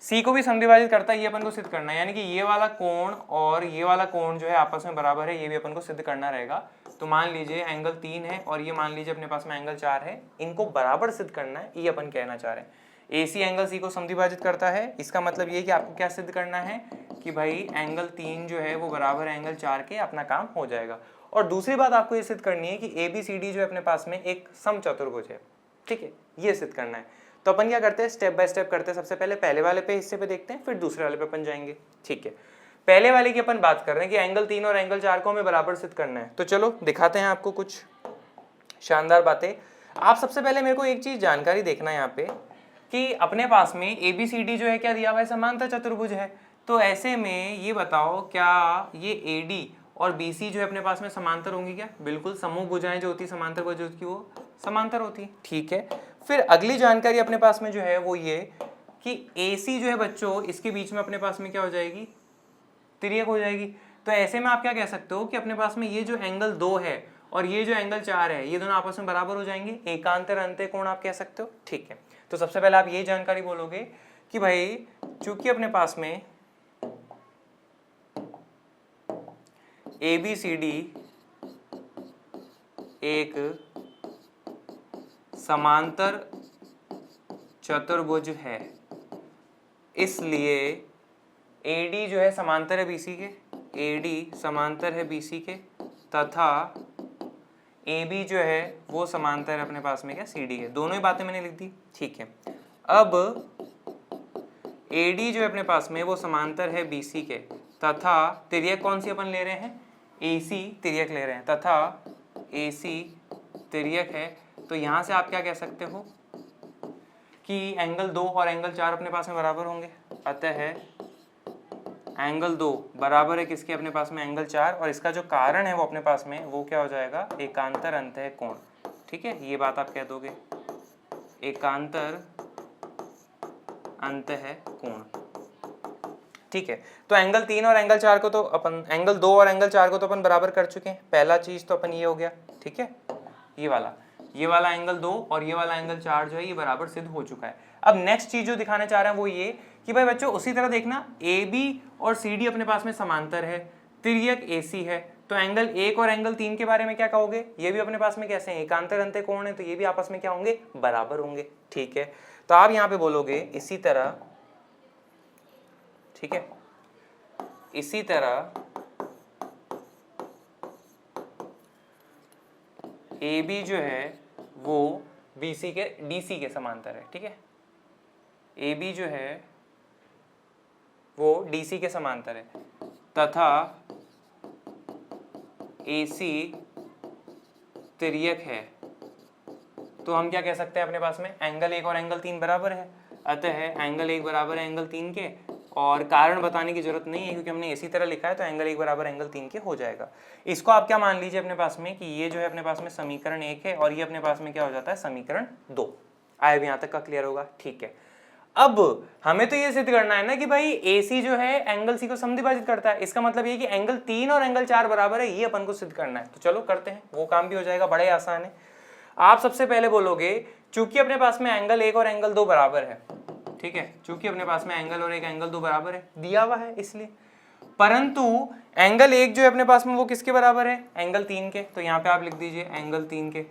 C को भी समद्विभाजित करता है। ये अपन को सिद्ध करना है, यानी कि ये वाला कोण और ये वाला कोण जो है आपस में बराबर है, ये भी अपन को सिद्ध करना रहेगा। तो मान लीजिए एंगल 3 है और ये मान लीजिए अपने पास में एंगल 4 है, इनको बराबर सिद्ध करना है, ये अपन कहना चाह रहे हैं। AC एंगल C को समद्विभाजित करता है, इसका मतलब ये कि आपको क्या सिद्ध करना है कि भाई एंगल 3 जो है वो बराबर है एंगल 4 के, अपना काम हो जाएगा। और दूसरी बात आपको ये सिद्ध करनी है कि ABCD जो है अपने पास में एक समचतुर्भुज है। ठीक है, ये सिद्ध करना है। तो अपन क्या करते हैं, स्टेप बाय स्टेप करते हैं। सबसे पहले वाले पे हिस्से पे देखते हैं, फिर दूसरे वाले पे अपन जाएंगे। ठीक है, पहले वाले की अपन बात कर रहे हैं कि एंगल 3 और एंगल 4 को हमें बराबर सिद्ध करना है। तो चलो दिखाते हैं आपको कुछ शानदार बातें। आप सबसे पहले मेरे को एक चीज जानकारी देखना है यहाँ पे कि अपने पास में ABCD जो है क्या दिया हुआ है, समांतर चतुर्भुज है। तो ऐसे में ये बताओ क्या ये AD और BC जो है अपने पास में समांतर होंगी क्या? बिल्कुल, समूह भुजाएं जो होती है समांतर भुजाएं की वो समांतर होती है। ठीक है, फिर अगली जानकारी अपने पास में जो है वो ये कि AC जो है बच्चों, इसके बीच में अपने पास में क्या हो जाएगी, तिर्यक हो जाएगी। तो ऐसे में आप क्या कह सकते हो कि अपने पास में ये जो एंगल 2 है और ये जो एंगल 4 है ये दोनों आपस में बराबर हो जाएंगे, एकांतर अंत्य कोण आप कह सकते हो। ठीक है, तो सबसे पहले आप ये जानकारी बोलोगे कि भाई चूंकि अपने पास में ABCD एक समांतर चतुर्भुज है, इसलिए AD जो है समांतर है BC के, AD समांतर है BC के, तथा AB जो है वो समांतर है अपने पास में क्या CD है। दोनों ही बातें मैंने लिख दी। ठीक है, अब AD जो है अपने पास में वो समांतर है BC के, तथा तिर्यक कौन सी अपन ले रहे हैं, AC तिर्यक ले रहे हैं, तथा AC तिर्यक है। तो यहाँ से आप क्या कह सकते हो कि एंगल 2 और एंगल 4 अपने पास में बराबर होंगे। अतः एंगल 2 बराबर है किसके, अपने पास में एंगल 4, और इसका जो कारण है वो अपने पास में वो क्या हो जाएगा, एकांतर अंतः कोण। ठीक है, ये बात आप कह दोगे, एकांतर अंतः कोण। ठीक है, तो एंगल 3 और एंगल 4 को तो अपन, एंगल 2 और एंगल 4 को तो अपन बराबर कर चुके हैं। पहला चीज तो अपन ये हो गया। ठीक है, ये वाला एंगल 2 और ये वाला एंगल 4 जो है ये बराबर सिद्ध हो चुका है। अब नेक्स्ट चीज जो दिखाना चाह रहे हैं वो ये कि भाई बच्चों उसी तरह देखना, AB और CD अपने पास में समांतर है, तिर्यक AC है, तो एंगल 1 और एंगल 3 के बारे में क्या कहोगे, ये भी अपने पास में कैसे हैं, एकांतर अंत्य कोण है, तो ये भी आपस में क्या होंगे, बराबर होंगे। ठीक है, तो आप यहाँ पे बोलोगे इसी तरह, ठीक है, इसी तरह AB जो है वो BC के DC के समांतर है। ठीक है, AB जो है वो DC के समांतर है, तथा AC तिर्यक है। तो हम क्या कह सकते हैं, अपने पास में एंगल 1 और एंगल 3 बराबर है, अतः एंगल 1 बराबर है एंगल 3 के, और कारण बताने की जरूरत नहीं है क्योंकि हमने इसी तरह लिखा है, तो एंगल 1 बराबर एंगल 3 के हो जाएगा। इसको आप क्या मान लीजिए अपने पास में कि ये जो है अपने पास में समीकरण 1 है, और ये अपने पास में क्या हो जाता है, समीकरण 2। आए भी यहाँ तक का क्लियर होगा। ठीक है, अब हमें तो ये सिद्ध करना है ना कि भाई AC जो है एंगल C को समद्विभाजित करता है, इसका मतलब ये कि एंगल 3 और एंगल 4 बराबर है, ये अपन को सिद्ध करना है। तो चलो करते हैं, वो काम भी हो जाएगा, बड़े आसान है। आप सबसे पहले बोलोगे चूंकि अपने पास में एंगल 1 और एंगल 2 बराबर है, ठीक है, चूंकि अपने पास में एंगल और एक एंगल 2 बराबर है, दिया हुआ है इसलिए, परंतु एंगल 1 जो है अपने पास में वो किसके बराबर है, एंगल 3 के, तो यहाँ पे आप लिख दीजिए एंगल 3 के,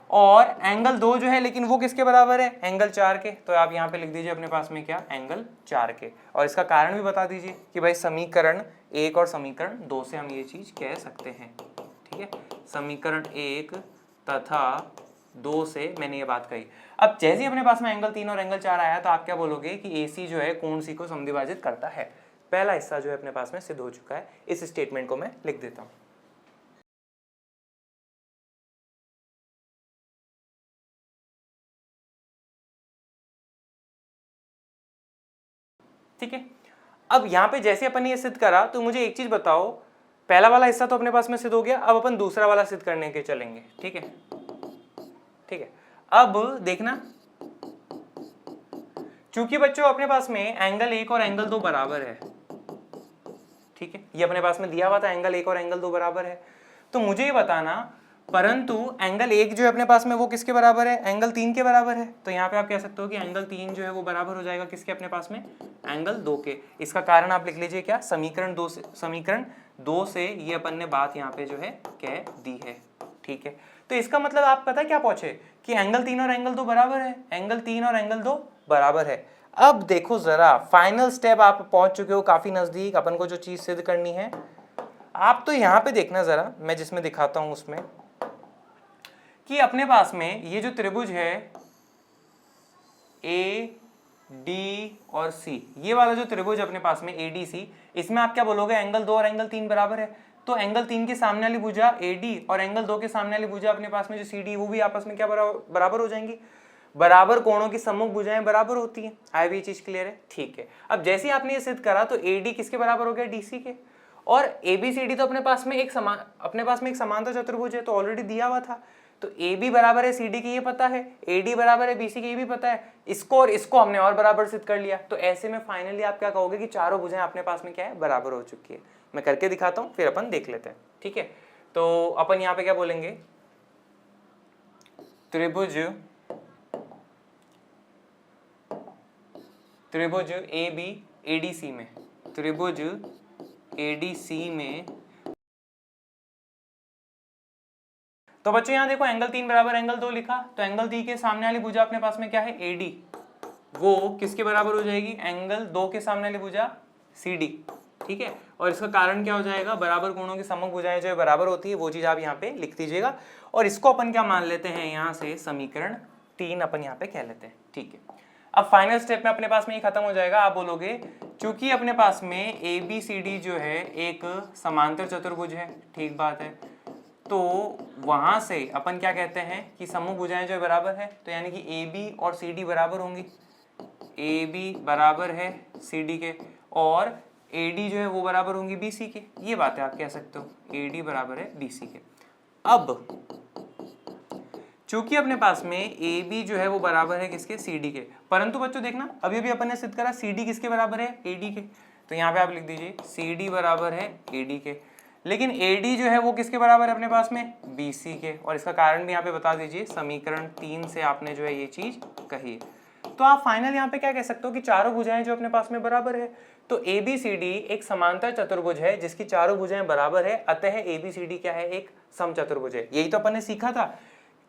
और एंगल 2 जो है लेकिन वो किसके बराबर है, एंगल 4 के, तो आप यहाँ पे लिख दीजिए अपने पास में क्या, एंगल 4 के, और इसका कारण भी बता दीजिए कि भाई समीकरण 1 और समीकरण 2 से हम ये चीज कह सकते हैं। ठीक है, समीकरण 1 तथा 2 से मैंने ये बात कही। अब जैसे ही अपने पास में एंगल 3 और एंगल 4 आया तो आप क्या बोलोगे कि AC जो है कोण C को समद्विभाजित करता है। पहला हिस्सा जो है अपने पास में सिद्ध हो चुका है, इस स्टेटमेंट को मैं लिख देता हूं। ठीक है, अब यहाँ पे जैसे अपन ने ये सिद्ध करा तो मुझे एक चीज बताओ, पहला वाला हिस्सा तो अपने पास में सिद्ध हो गया, अब अपन दूसरा वाला सिद्ध करने के चलेंगे। ठीक है, ठीक है, अब देखना, चूंकि बच्चों अपने पास में एंगल 1 और एंगल 2 बराबर है, ठीक है, ये अपने पास में दिया हुआ था एंगल 1 और एंगल 2 बराबर है, तो मुझे ये बताना, परंतु एंगल 1 जो है अपने पास में वो किसके बराबर है, एंगल 3 के बराबर है, तो यहाँ पे आप कह सकते हो कि एंगल 3 जो है वो बराबर हो जाएगा किसके, अपने पास में एंगल 2 के। इसका कारण आप लिख लीजिए क्या, समीकरण 2 से ये अपन ने बात यहाँ पे जो है कह दी है। ठीक है, तो इसका मतलब आप पता है क्या पहुंचे कि एंगल 3 और एंगल 2 बराबर है, एंगल 3 और एंगल 2 बराबर है। अब देखो जरा, फाइनल स्टेप आप पहुंच चुके हो काफी नजदीक, अपन को जो चीज सिद्ध करनी है, आप तो यहाँ पे देखना जरा, मैं जिसमें दिखाता हूं उसमें, कि अपने पास में ये जो त्रिभुज है AD और C, ये वाला जो त्रिभुज अपने पास में ADC, इसमें आप क्या बोलोगे, एंगल 2 और एंगल 3 बराबर है, तो एंगल 3 के सामने वाली भुजा AD और एंगल 2 के सामने वाली भुजा अपने पास में जो CD वो भी आपस में क्या बराबर हो जाएंगी, बराबर कोणों की सम्मुख भुजाएं बराबर होती हैं। आए भी ये चीज क्लियर है। ठीक है, अब जैसे ही आपने ये सिद्ध करा तो AD किसके बराबर हो गया, DC के, और ABCD तो अपने पास में एक समांतर चतुर्भुज है, तो ऑलरेडी दिया हुआ था, तो AB बराबर है CD की ये पता है, AD बराबर है BC की ये भी पता है, इसको और इसको हमने और बराबर सिद्ध कर लिया, तो ऐसे में फाइनली आप क्या कहोगे कि चारों भुजाएं अपने पास में क्या है, बराबर हो चुकी है। मैं करके दिखाता हूं, फिर अपन देख लेते हैं। ठीक है, तो अपन यहाँ पे क्या बोलेंगे, त्रिभुज ए बी एडीसी में, त्रिभुज एडीसी में। तो बच्चों यहाँ देखो एंगल 3 बराबर एंगल 2 लिखा, तो एंगल 3 के सामने वाली भुजा अपने पास में क्या है, एडी, वो किसके बराबर हो जाएगी, एंगल 2 के सामने वाली भुजा सीडी, ठीक है। और इसका कारण क्या हो जाएगा, बराबर कोणों की समग्र भुजाएं जो बराबर होती है वो चीज आप यहाँ पे लिख दीजिएगा। और इसको अपन क्या मान लेते हैं, यहाँ से समीकरण 3 अपन यहाँ पे कह लेते हैं, ठीक है। अब फाइनल स्टेप में अपने पास में ये खत्म हो जाएगा। आप बोलोगे चूंकि अपने पास में ए बी सी डी जो है एक समांतर चतुर्भुज है, ठीक बात है, तो वहां से अपन क्या कहते हैं कि समूह भुजाएं जो बराबर है, तो यानी कि ए बी और सी डी बराबर होंगी, ए बी बराबर है सी डी के, और ए डी जो है वो बराबर होंगी बी सी के। ये बातें आप कह सकते हो, ए डी बराबर है बी सी के। अब चूंकि अपने पास में ए बी जो है वो बराबर है किसके, सी डी के, परंतु बच्चों देखना अभी अभी अपन ने सिद्ध करा सी डी किसके बराबर है, ए डी के, तो यहाँ पे आप लिख दीजिए सी डी बराबर है ए डी के। लेकिन ए डी जो है वो किसके बराबर है अपने पास में, बी सी के, और इसका कारण भी यहाँ पे बता दीजिए, समीकरण 3 से आपने जो है ये चीज कही है। तो आप फाइनल यहाँ पे क्या कह सकते हो कि चारों भुजाएं जो अपने पास में बराबर है, तो ए बी सी डी एक समांतर चतुर्भुज है जिसकी चारों भुजाएं बराबर है, अतः ए बी सी डी क्या है, एक समचतुर्भुज है। यही तो अपन ने सीखा था।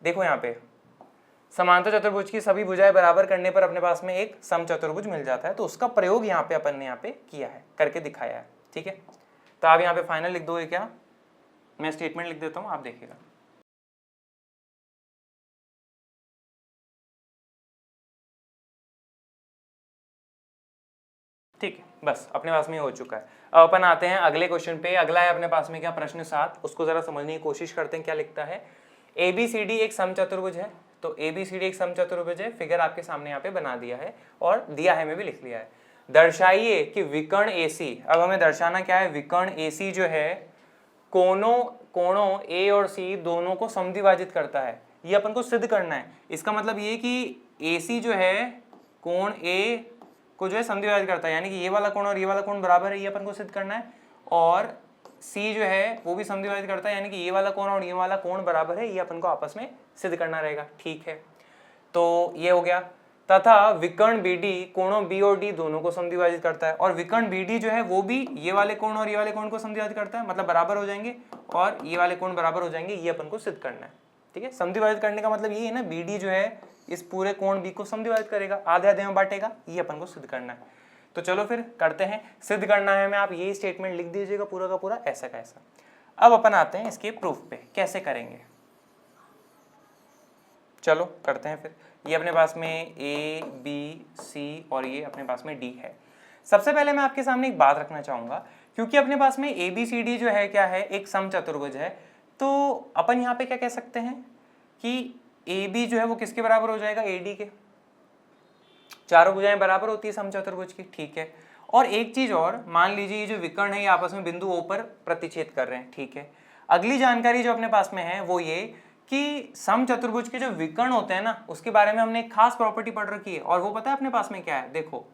देखो यहाँ पे समांतर चतुर्भुज की सभी भुजाएं बराबर करने पर अपने पास में एक समचतुर्भुज मिल जाता है, तो उसका प्रयोग यहाँ पे अपन ने यहाँ पे किया है, करके दिखाया है, ठीक है। तो आप यहाँ पे फाइनल लिख दो, ये क्या, मैं स्टेटमेंट लिख देता हूँ, आप देखिएगा। ठीक है, बस अपने पास में हो चुका है। अब अपन आते हैं अगले क्वेश्चन पे। अगला है अपने पास में क्या, प्रश्न 7, उसको जरा समझने की कोशिश करते हैं। क्या लिखता है, ए बी सी डी एक समचतुर्भुज है, तो ए बी सी डी एक समचतुर्भुज है, फिगर आपके सामने यहाँ पे बना दिया है और दिया है, मैं भी लिख लिया है। दर्शाइए कि विकर्ण AC, अब हमें दर्शाना क्या है, विकर्ण AC जो है कोणों A और C दोनों को समद्विभाजित करता है, ये अपन को सिद्ध करना है। इसका मतलब ये कि AC जो है कोण A को जो है समद्विभाजित करता है, यानी कि ये वाला कोण और ये वाला कोण बराबर है, ये अपन को सिद्ध करना है। और C जो है वो भी समद्विभाजित करता है, यानी कि ये वाला कोण और ये वाला कोण बराबर है, ये अपन को आपस में सिद्ध करना रहेगा, ठीक है। तो ये हो गया। तथा विकर्ण BD कोणों B और D दोनों को समद्विभाजित करता है, और विकर्ण BD जो है वो भी ये वाले कोण और ये वाले कोण को समद्विभाजित करता है, मतलब बराबर हो जाएंगे, और ये वाले कोण बराबर हो जाएंगे, ये अपन को सिद्ध करना है, ठीक है। समद्विभाजित करने का मतलब ये है ना, BD जो है इस पूरे कोण B को समद्विभाजित करेगा, आधे आधे में बांटेगा, ये अपन को सिद्ध करना है। तो चलो फिर करते हैं, सिद्ध करना है हमें, आप यही स्टेटमेंट लिख दीजिएगा पूरा का पूरा ऐसा का ऐसा। अब अपन आते हैं इसके प्रूफ पे, कैसे करेंगे, चलो करते हैं फिर। ये अपने पास में A B C और ये अपने पास में D है। सबसे पहले मैं आपके सामने एक बात रखना चाहूंगा, क्योंकि अपने पास में A B C D जो है क्या है, एक समचतुर्भुज है, तो अपन यहाँ पे क्या कह सकते हैं कि A B जो है वो किसके बराबर हो जाएगा, A D के, चारों भुजाएं बराबर होती है समचतुर्भुज की, ठीक है। और एक चीज और, मान लीजिए ये जो विकर्ण है ये आपस में बिंदु O पर प्रतिच्छेद कर रहे हैं, ठीक है। अगली जानकारी जो अपने पास में है वो ये कि समचतुर्भुज के जो विकर्ण होते हैं ना, उसके बारे में हमने एक खास प्रॉपर्टी पढ़ रखी है, और वो पता है अपने पास में क्या है, देखो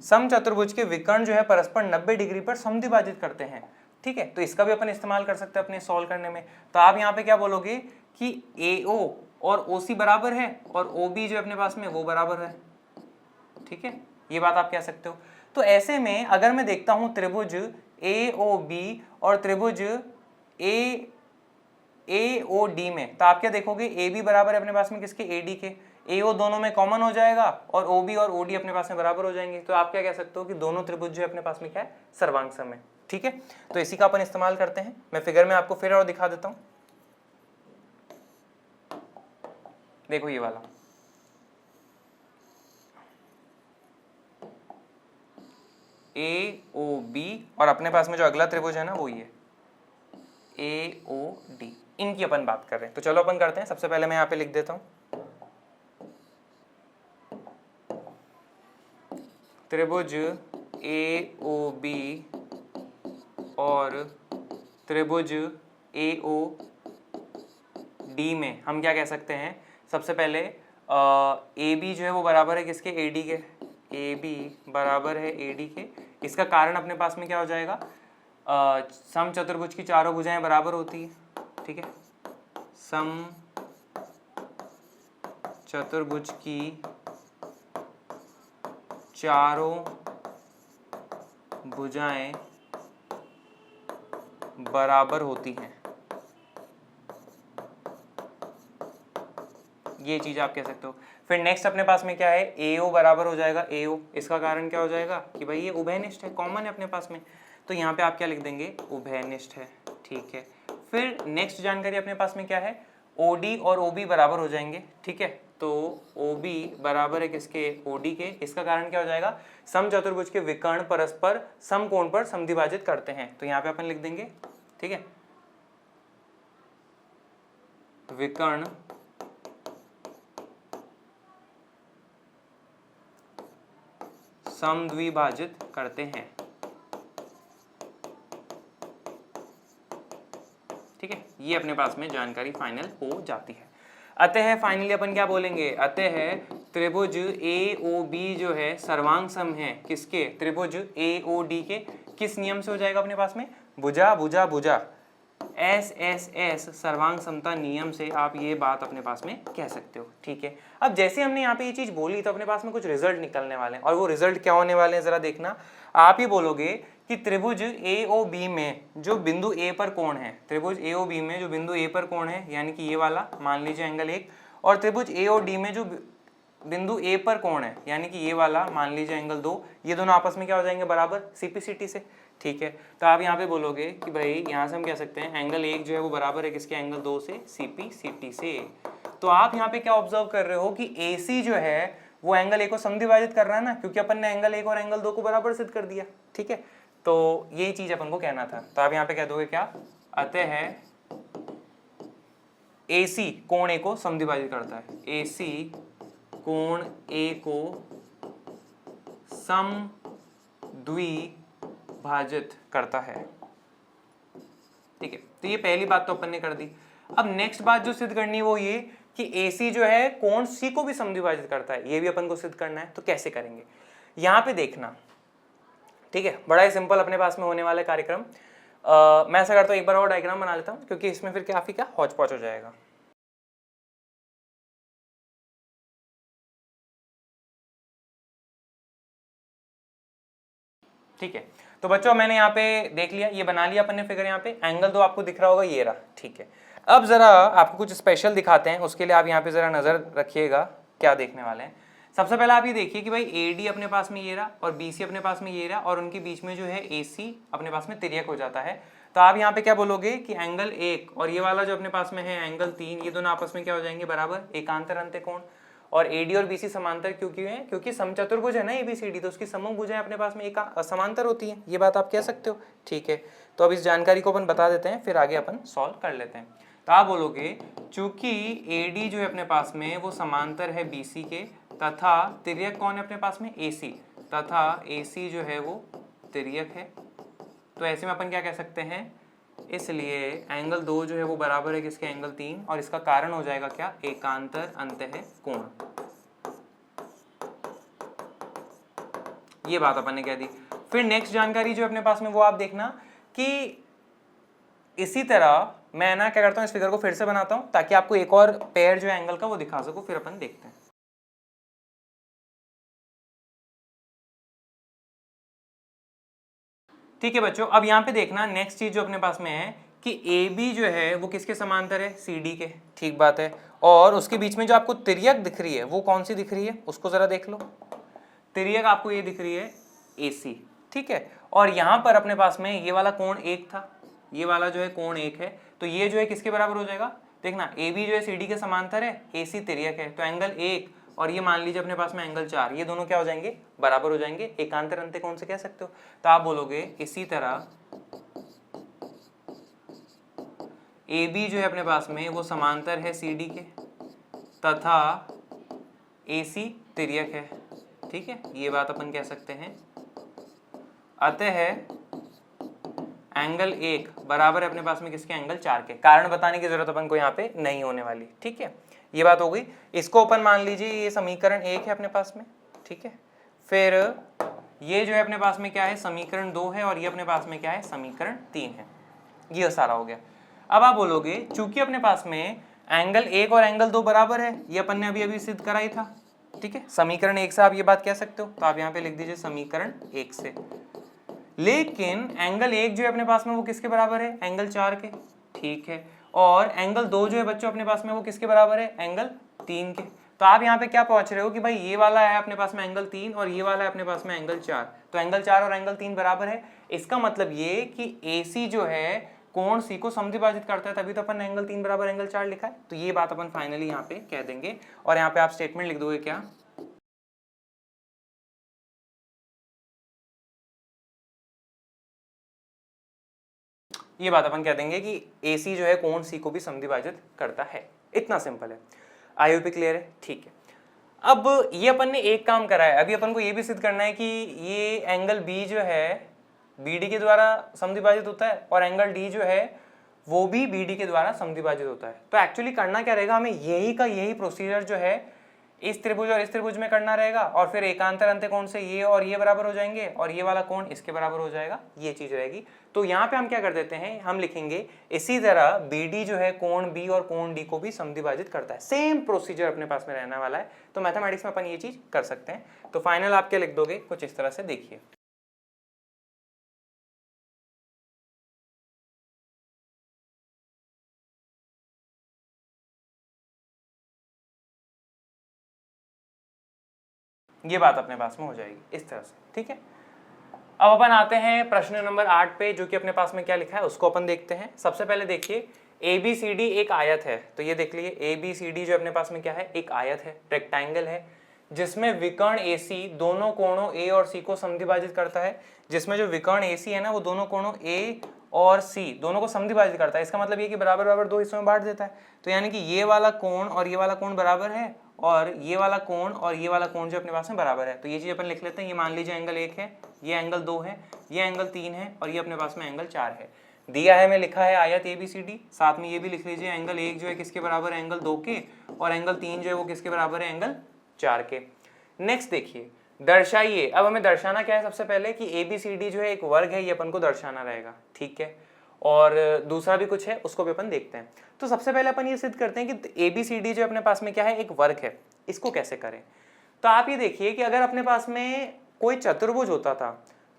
समचतुर्भुज के विकर्ण जो है परस्पर 90 डिग्री पर समद्विभाजित करते हैं, ठीक है। तो इसका भी अपन इस्तेमाल कर सकते हैं अपने सॉल्व करने में। तो आप यहाँ पे क्या बोलोगे कि AO और OC बराबर है, और OB जो अपने पास में वो बराबर है, ठीक है, ये बात आप कह सकते हो। तो ऐसे में अगर मैं देखता हूं त्रिभुज AOB और त्रिभुज AOD में, तो आप क्या देखोगे, AB बराबर है अपने पास में किसके, AD के, AO दोनों में कॉमन हो जाएगा, और OB और OD अपने पास में बराबर हो जाएंगे। तो आप क्या कह सकते हो कि दोनों त्रिभुज जो है अपने पास में क्या है, सर्वांग सम है, ठीक है। तो इसी का अपन इस्तेमाल करते हैं। मैं फिगर में आपको फिर और दिखा देता हूं, देखो ये वाला AOB और अपने पास में जो अगला त्रिभुज है ना वो ये AOD, इनकी अपन बात कर रहे हैं। तो चलो अपन करते हैं। सबसे पहले मैं यहाँ पे लिख देता हूं, त्रिभुज AOB और त्रिभुज AOD में हम क्या कह सकते हैं, सबसे पहले AB जो है वो बराबर है किसके, AD के, AB बराबर है AD के। इसका कारण अपने पास में क्या हो जाएगा, सम चतुर्भुज की चारों भुजाएं बराबर होती है, ठीक है, सम चतुर्भुज की चारों भुजाएं बराबर होती हैं, ये चीज आप कह सकते हो। फिर नेक्स्ट अपने पास में क्या है, AO बराबर हो जाएगा AO। इसका कारण क्या हो जाएगा कि भाई ये उभयनिष्ठ है, कॉमन है अपने पास में, तो यहाँ पे आप क्या लिख देंगे, उभयनिष्ठ है, ठीक है। फिर नेक्स्ट जानकारी अपने पास में क्या है, OD और OB बराबर हो जाएंगे, ठीक है। तो OB बराबर है किसके, OD के। इसका कारण क्या हो जाएगा, सम चतुर्भुज के विकर्ण परस्पर समकोण पर समद्विभाजित करते हैं, तो यहाँ पे अपन लिख देंगे, ठीक है, विकर्ण समद्विभाजित करते हैं, ठीक है। ये अपने पास में जानकारी फाइनल हो जाती है। अतः फाइनली अपन क्या बोलेंगे, अतः त्रिभुज AOB जो है सर्वांग सम है किसके, त्रिभुज AOD के। किस नियम से हो जाएगा अपने पास में, भुजा भुजा भुजा, SSS सर्वांग समता नियम से आप ये बात अपने पास में कह सकते हो, ठीक है। अब जैसे हमने यहाँ पे ये चीज बोली तो अपने पास में कुछ रिजल्ट निकलने वाले हैं, और वो रिजल्ट क्या होने वाले हैं जरा देखना। आप ही बोलोगे कि त्रिभुज AOB में जो बिंदु A पर कोण है, त्रिभुज AOB में जो बिंदु A पर कोण है, यानी कि ये वाला मान लीजिए एंगल 1, और त्रिभुज AOD में जो बिंदु A पर कोण है, यानी कि ये वाला मान लीजिए एंगल 2, ये दोनों आपस में क्या हो जाएंगे, बराबर CP/CT से, ठीक है। तो आप यहाँ पे बोलोगे कि भाई यहाँ से हम कह सकते हैं एंगल 1 जो है वो बराबर है किसके, एंगल 2 से, CP/CT से। तो आप यहाँ पे क्या ऑब्जर्व कर रहे हो कि AC जो है वो एंगल A को समद्विभाजित कर रहा है ना, क्योंकि अपन ने एंगल 1 और एंगल 2 को बराबर सिद्ध कर दिया, ठीक है। तो यही चीज अपन को कहना था। तो आप यहाँ पे कह दोगे क्या, अतः AC कोण A को समद्विभाजित करता है, AC कोण A को समद्विभाजित करता है, ठीक है। तो ये पहली बात तो अपन ने कर दी। अब नेक्स्ट बात जो सिद्ध करनी है वो ये कि AC जो है कोण C को भी समद्विभाजित करता है, ये भी अपन को सिद्ध करना है। तो कैसे करेंगे, यहाँ पे देखना, ठीक है, बड़ा ही सिंपल अपने पास में होने वाला कार्यक्रम। मैं ऐसा करता हूँ, एक बार और डायग्राम बना लेता हूँ, क्योंकि इसमें फिर काफी क्या हौच पौच हो जाएगा। ठीक है, तो बच्चों मैंने यहाँ पे देख लिया, ये बना लिया अपन ने फिगर। यहाँ पे एंगल 2 आपको दिख रहा होगा, ये रहा, ठीक है। अब जरा आपको कुछ स्पेशल दिखाते हैं, उसके लिए आप यहाँ पे जरा नजर रखिएगा क्या देखने वाले हैं। सबसे पहले आप ये देखिए कि भाई AD अपने पास में ये रहा और BC अपने पास में ये रहा, और उनके बीच में जो है AC अपने पास में तिर्यक हो जाता है। तो आप यहाँ पे क्या बोलोगे कि एंगल 1 और ये वाला जो अपने पास में है एंगल 3, ये दोनों आपस में क्या हो जाएंगे, बराबर, एकांतर अंत्यकोण। और AD और BC समांतर क्यों है, क्योंकि समचतुर्भुज है ना ABCD, तो उसकी समूह भुजाएं अपने पास में एक समांतर होती हैं, ये बात आप कह सकते हो, ठीक है। तो अब इस जानकारी को अपन बता देते हैं, फिर आगे अपन सॉल्व कर लेते हैं। तो आप बोलोगे चूंकि AD जो है अपने पास में वो समांतर है BC के, तथा तिर्यक कौन है अपने पास में, AC, तथा AC जो है वो तिर्यक है, तो ऐसे में अपन क्या कह सकते हैं, इसलिए एंगल 2 जो है वो बराबर है किसके, एंगल 3, और इसका कारण हो जाएगा क्या, एकांतर अंतःकोण। ये बात अपन ने कह दी। फिर नेक्स्ट जानकारी जो अपने पास में वो आप देखना कि इसी तरह मैं ना क्या करता हूँ, इस फिगर को फिर से बनाता हूँ ताकि आपको एक और पेयर जो है एंगल का वो दिखा सकूं, फिर अपन देखते हैं। ठीक है बच्चों, अब यहाँ पे देखना नेक्स्ट चीज जो अपने पास में है कि AB जो है वो किसके समांतर है, CD के, ठीक बात है। और उसके बीच में जो आपको तिर्यक दिख रही है वो कौन सी दिख रही है, उसको जरा देख लो। तिर्यक आपको ये दिख रही है AC, ठीक है। और यहाँ पर अपने पास में ये वाला कोण 1 था, ये वाला जो है कोण 1 है, तो ये जो है किसके बराबर हो जाएगा, देखना AB जो है CD के समांतर है, AC तिर्यक है, तो एंगल 1 और ये मान लीजिए अपने पास में एंगल 4, ये दोनों क्या हो जाएंगे, बराबर हो जाएंगे, एकांतर अंत्यकोण से कह सकते हो। तो आप बोलोगे इसी तरह AB जो है अपने पास में वो समांतर है CD के, तथा AC तिर्यक है, ठीक है, ये बात अपन कह सकते हैं। अतः एंगल 1 बराबर है अपने पास में किसके, एंगल 4 के। कारण बताने की जरूरत अपन को यहाँ पे नहीं होने वाली, ठीक है, ये बात हो गई। इसको अपन मान लीजिए ये समीकरण 1 है अपने पास में, ठीक है। फिर ये जो है अपने पास में क्या है, समीकरण 2 है, और ये अपने पास में क्या है, समीकरण 3 है। ये सारा हो गया। अब आप बोलोगे चूंकि अपने पास में एंगल 1 और एंगल 2 बराबर है, ये अपन ने अभी अभी सिद्ध करा ही था, ठीक है, समीकरण 1 से आप ये बात कह सकते हो, तो आप यहाँ पे लिख दीजिए समीकरण 1 से। लेकिन एंगल 1 जो है अपने पास में वो किसके बराबर है, एंगल 4 के, ठीक है, और एंगल 2 जो है बच्चों अपने पास में वो किसके बराबर है, एंगल 3 के। तो आप यहाँ पे क्या पहुंच रहे हो कि भाई ये वाला है अपने पास में एंगल 3 और ये वाला है अपने पास में एंगल 4, तो एंगल 4 और एंगल 3 बराबर है। इसका मतलब ये कि AC जो है कोण C को समद्विभाजित करता है, तभी तो अपन एंगल 3 बराबर एंगल 4 लिखा है। तो ये बात अपन फाइनली यहाँ पे कह देंगे, और यहाँ पे आप स्टेटमेंट लिख दोगे क्या, ये बात अपन कह देंगे कि AC जो है कोण C को भी समद्विभाजित करता है। इतना सिंपल है। आई होप क्लियर है, ठीक है। अब ये अपन ने एक काम करा है, अभी अपन को ये भी सिद्ध करना है कि ये एंगल B जो है BD के द्वारा समद्विभाजित होता है, और एंगल D जो है वो भी BD के द्वारा समद्विभाजित होता है। तो एक्चुअली करना क्या रहेगा, हमें यही का यही प्रोसीजर जो है इस त्रिभुज और इस त्रिभुज में करना रहेगा, और फिर एकांतर अंत्यकोण से ये और ये बराबर हो जाएंगे, और ये वाला कोण इसके बराबर हो जाएगा, ये चीज रहेगी। तो यहाँ पे हम क्या कर देते हैं, हम लिखेंगे इसी तरह BD जो है कोण B और कोण D को भी समद्विभाजित करता है। सेम प्रोसीजर अपने पास में रहने वाला है, तो मैथमेटिक्स में अपन ये चीज कर सकते हैं। तो फाइनल आप क्या लिख दोगे, कुछ इस तरह से देखिए, ये बात अपने पास में हो जाएगी इस तरह से, ठीक है। अब अपन आते हैं प्रश्न नंबर 8 पे, जो कि अपने पास में क्या लिखा है उसको अपन देखते हैं। सबसे पहले देखिए ABCD एक आयत है, तो ये देख लीजिए ABCD जो अपने पास में क्या है, एक आयत है, रेक्टेंगल है, जिसमें विकर्ण AC दोनों कोणों A और C को समद्विभाजित करता है। जिसमें जो विकर्ण AC है ना, वो दोनों कोणों A और C दोनों को समद्विभाजित करता है। इसका मतलब ये कि बराबर बराबर दो हिस्सों में बांट देता है। तो यानी कि ये वाला कोण और ये वाला कोण बराबर है, और ये वाला कोण और ये वाला कोण जो अपने पास में बराबर है। तो ये चीज अपन लिख लेते हैं। ये मान लीजिए एंगल 1 है, ये एंगल 2 है, ये एंगल 3 है, और ये अपने पास में एंगल 4 है। दिया है, मैं लिखा है आयत ABCD, साथ में ये भी लिख लीजिए एंगल 1 जो है किसके बराबर है, एंगल 2 के, और एंगल 3 जो है वो किसके बराबर है, एंगल 4 के। नेक्स्ट देखिए, दर्शाइए। अब हमें दर्शाना क्या है, सबसे पहले कि ABCD जो है एक वर्ग है, ये अपन को दर्शाना रहेगा, ठीक है, और दूसरा भी कुछ है उसको भी अपन देखते हैं। तो सबसे पहले अपन ये सिद्ध करते हैं कि ABCD जो अपने पास में क्या है, एक वर्ग है। इसको कैसे करें, तो आप ये देखिए कि अगर अपने पास में कोई चतुर्भुज होता था,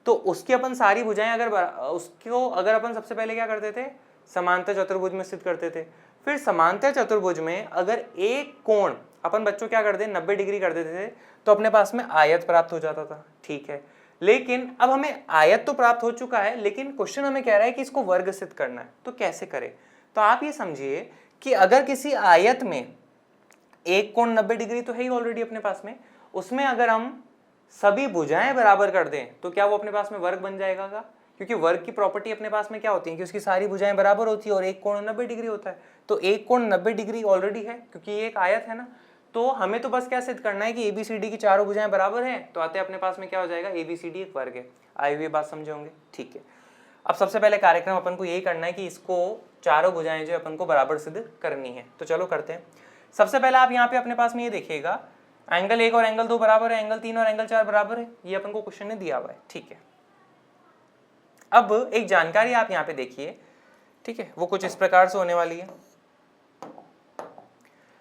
तो उसकी अपन सारी भुजाएं अगर अपन सबसे पहले क्या करते थे, समांतर चतुर्भुज में स्थित करते थे। फिर समांतर चतुर्भुज में अगर एक कोण अपन बच्चों क्या कर दे, 90 डिग्री कर देते थे, तो अपने पास में आयत प्राप्त हो जाता था, ठीक है। लेकिन अब हमें आयत तो प्राप्त हो चुका है, लेकिन क्वेश्चन हमें कह रहा है कि इसको वर्ग सिद्ध करना है, तो कैसे करें। तो आप ये समझिए कि अगर किसी आयत में एक कोण 90 डिग्री तो है ही ऑलरेडी अपने पास में, उसमें अगर हम सभी भुजाएं बराबर कर दें, तो क्या वो अपने पास में वर्ग बन जाएगा का? क्योंकि वर्ग की प्रॉपर्टी अपने पास में क्या होती है कि उसकी सारी भुजाएं बराबर होती है, और एक कोण 90 डिग्री होता है। तो एक कोण 90 डिग्री ऑलरेडी है, क्योंकि ये एक आयत है ना। तो हमें तो बस क्या सिद्ध करना है कि ABCD की चारों भुजाएं बराबर हैं, तो आते अपने पास में क्या हो जाएगा, ABCD एक वर्ग है। आई हुई बात समझे होंगे, ठीक है। अब सबसे पहले कार्यक्रम अपन को यही करना है कि इसको चारों भुजाएं जो अपन को बराबर सिद्ध करनी है। तो चलो करते हैं। सबसे पहले आप यहाँ पे अपने पास में ये देखिएगा, एंगल 1 और एंगल 2 बराबर है, एंगल 3 और एंगल 4 बराबर है, ये अपन को क्वेश्चन ने दिया हुआ है, ठीक है। अब एक जानकारी आप यहाँ पे देखिए, ठीक है, वो कुछ इस प्रकार से होने वाली है।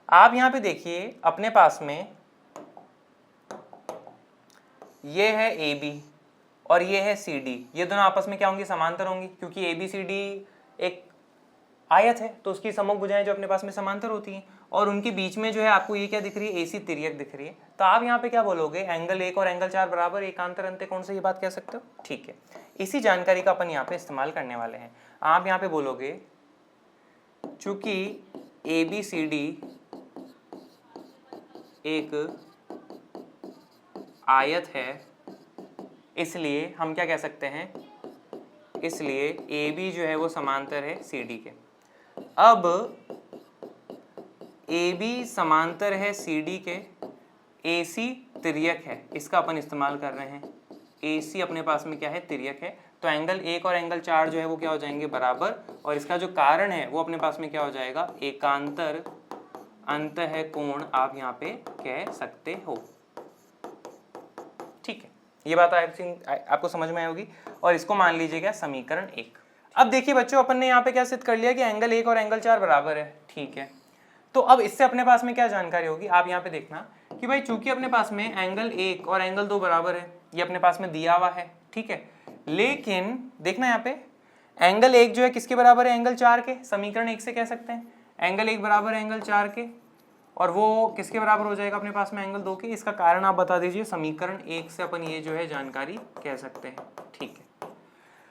आप यहाँ पे देखिए अपने पास में ये है AB और ये है CD, ये दोनों आपस में क्या होंगी, समांतर होंगी, क्योंकि ABCD एक आयत है, तो उसकी सम्मुख भुजाएं जो अपने पास में समांतर होती हैं, और उनके बीच में जो है आपको ये क्या दिख रही है, AC तिर्यक दिख रही है। तो आप यहाँ पे क्या बोलोगे, एंगल 1 और एंगल 4 बराबर एकांतर अंत्यकोण से, ये बात कह सकते हो, ठीक है। इसी जानकारी का अपन यहाँ पे इस्तेमाल करने वाले हैं। आप यहाँ पे बोलोगे चूंकि ABCD एक आयत है, इसलिए हम क्या कह सकते हैं, इसलिए AB जो है वो समांतर है CD के। अब AB समांतर है CD के, AC तिर्यक है, इसका अपन इस्तेमाल कर रहे हैं। AC अपने पास में क्या है, तिर्यक है, तो एंगल 1 और एंगल 4 जो है वो क्या हो जाएंगे, बराबर, और इसका जो कारण है वो अपने पास में क्या हो जाएगा, एकांतर अंतःकोण आप यहाँ पे कह सकते हो, ठीक है। ये बात आई थिंक आपको समझ में आई होगी। और इसको मान लीजिएगा समीकरण 1। अब देखिए बच्चों, अपन ने यहाँ पे क्या सिद्ध कर लिया कि एंगल 1 और एंगल 4 बराबर है, ठीक है। तो अब इससे अपने पास में क्या जानकारी होगी, आप यहाँ पे देखना कि भाई चूंकि अपने पास में एंगल 1 और एंगल 2 बराबर है, ये अपने पास में दिया हुआ है, ठीक है। लेकिन देखना यहाँ पे एंगल 1 जो है किसके बराबर है, एंगल 4 के। समीकरण 1 से कह सकते हैं एंगल 1 बराबर है एंगल 4 के, और वो किसके बराबर हो जाएगा अपने पास में, एंगल 2 के। इसका कारण आप बता दीजिए। समीकरण 1 से अपन ये जो है जानकारी कह सकते हैं, ठीक है।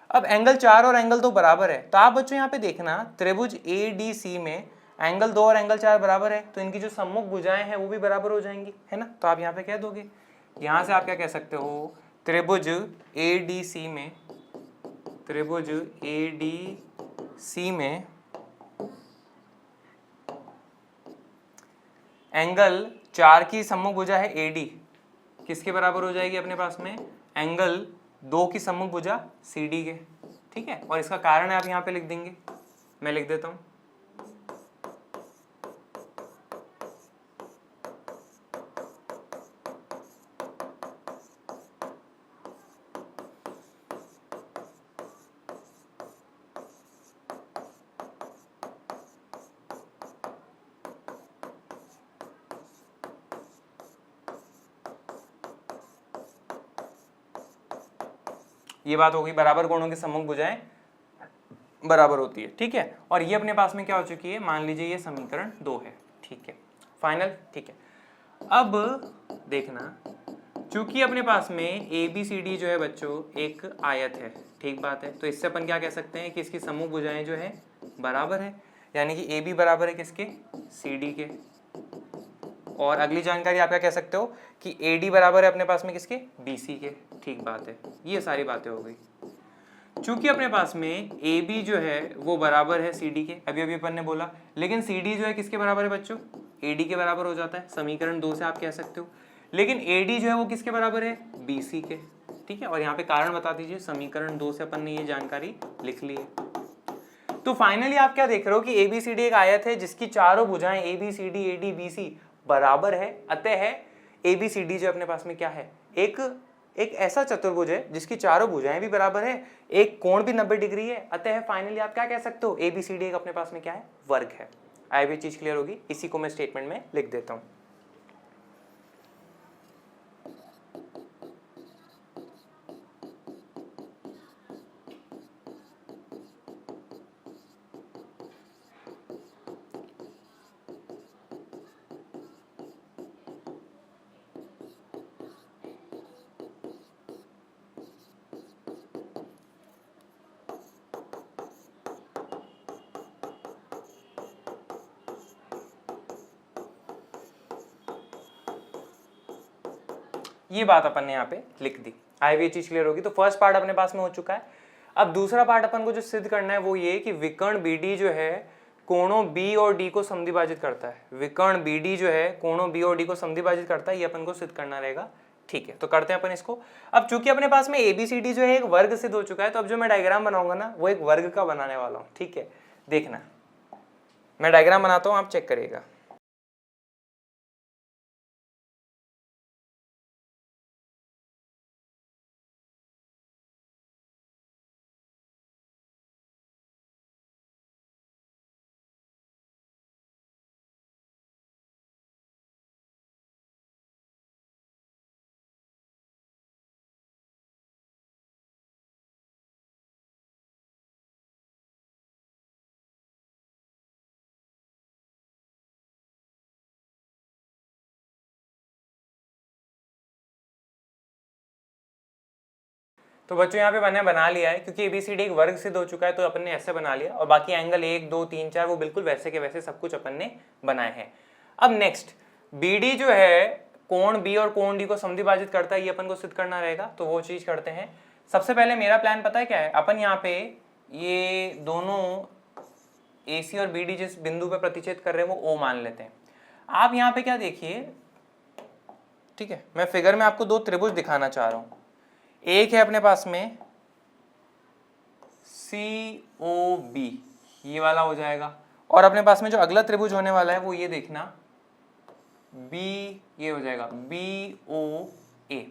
अब एंगल 4 और एंगल 2 बराबर है, तो आप बच्चों यहाँ पे देखना त्रिभुज ADC में एंगल 2 और एंगल 4 बराबर है, तो इनकी जो सम्मुख भुजाएं हैं वो भी बराबर हो जाएंगी, है ना। तो आप यहाँ पे कह दोगे, यहाँ से आप क्या कह सकते हो, त्रिभुज ADC में एंगल 4 की सम्मुख भुजा है AD, किसके बराबर हो जाएगी अपने पास में, एंगल 2 की सम्मुख भुजा CD के, ठीक है। और इसका कारण है आप यहाँ पे लिख देंगे, मैं लिख देता हूँ। ये बात होगी, बराबर कोणों की सम्मुख भुजाएं बराबर होती है, ठीक है। और ये अपने पास में क्या हो चुकी है, मान लीजिए ये समीकरण 2 है, ठीक है, फाइनल, ठीक है। अब देखना, चूंकि अपने पास में ABCD जो है बच्चों एक आयत है, ठीक बात है, तो इससे अपन क्या कह सकते हैं कि इसकी सम्मुख भुजाएं जो है बराबर है, यानी कि AB बराबर है किसके, CD के। और अगली जानकारी आप क्या कह सकते हो कि AD बराबर है अपने पास में किसके, BC के, ठीक बात है। ये सारी बातें हो गई। चूंकि अपने पास में AB जो है वो बराबर है CD के, अभी अपन ने बोला, लेकिन CD जो है किसके बराबर है बच्चों, AD के बराबर हो जाता है, समीकरण 2 से आप कह सकते हो। लेकिन AD जो है वो किसके बराबर है, BC के, ठीक है। और यहाँ पे कारण बता दीजिए, समीकरण 2 से अपन ने ये जानकारी लिख ली है। तो फाइनली आप क्या देख रहे हो कि ABCD एक आयत है जिसकी चारों भुजाएं ABCD AD BC बराबर है, अतः ABCD जो अपने पास में क्या है, एक ऐसा चतुर्भुज है जिसकी चारों भुजाएं भी बराबर है, एक कोण भी 90 डिग्री है, अतः फाइनली आप क्या कह सकते हो, ABCD एक अपने पास में क्या है, वर्ग है। आई भी चीज क्लियर होगी, इसी को मैं स्टेटमेंट में लिख देता हूं। ये बात अपन ने यहाँ पे लिख दी। आई भी चीज क्लियर होगी। तो फर्स्ट पार्ट अपने पास में हो चुका है। अब दूसरा पार्ट अपन को जो सिद्ध करना है वो ये कि विकर्ण BD जो है कोणों B और D को समद्विभाजित करता है। विकर्ण BD जो है कोणों B और D को समद्विभाजित करता है, ये अपन को सिद्ध करना रहेगा, ठीक है। तो करते हैं अपन इसको। अब चूंकि अपने पास में ABCD जो है एक वर्ग सिद्ध हो चुका है, तो अब जो मैं डायग्राम बनाऊंगा ना वो एक वर्ग का बनाने वाला हूँ, ठीक है। देखना मैं डायग्राम बनाता हूँ, आप चेक करिएगा। तो बच्चों यहाँ पे मैंने बना लिया है, क्योंकि ABCD एक वर्ग सिद्ध हो चुका है तो अपन ने ऐसे बना लिया, और बाकी एंगल 1 2 3 4 वो बिल्कुल वैसे के वैसे सब कुछ अपन ने बनाए हैं। अब नेक्स्ट BD जो है कोण B और कोण D को समद्विभाजित करता है, ये अपन को सिद्ध करना रहेगा। तो वो चीज करते हैं। सबसे पहले मेरा प्लान पता है क्या है, अपन यहाँ पे ये दोनों AC और BD जिस बिंदु पे प्रतिच्छेद कर रहे हैं वो O मान लेते हैं। आप यहाँ पे क्या देखिए, ठीक है, मैं फिगर में आपको दो त्रिभुज दिखाना चाह रहा हूं। एक है अपने पास में COB, ये वाला हो जाएगा, और अपने पास में जो अगला त्रिभुज होने वाला है वो ये देखना B, ये हो जाएगा BOA,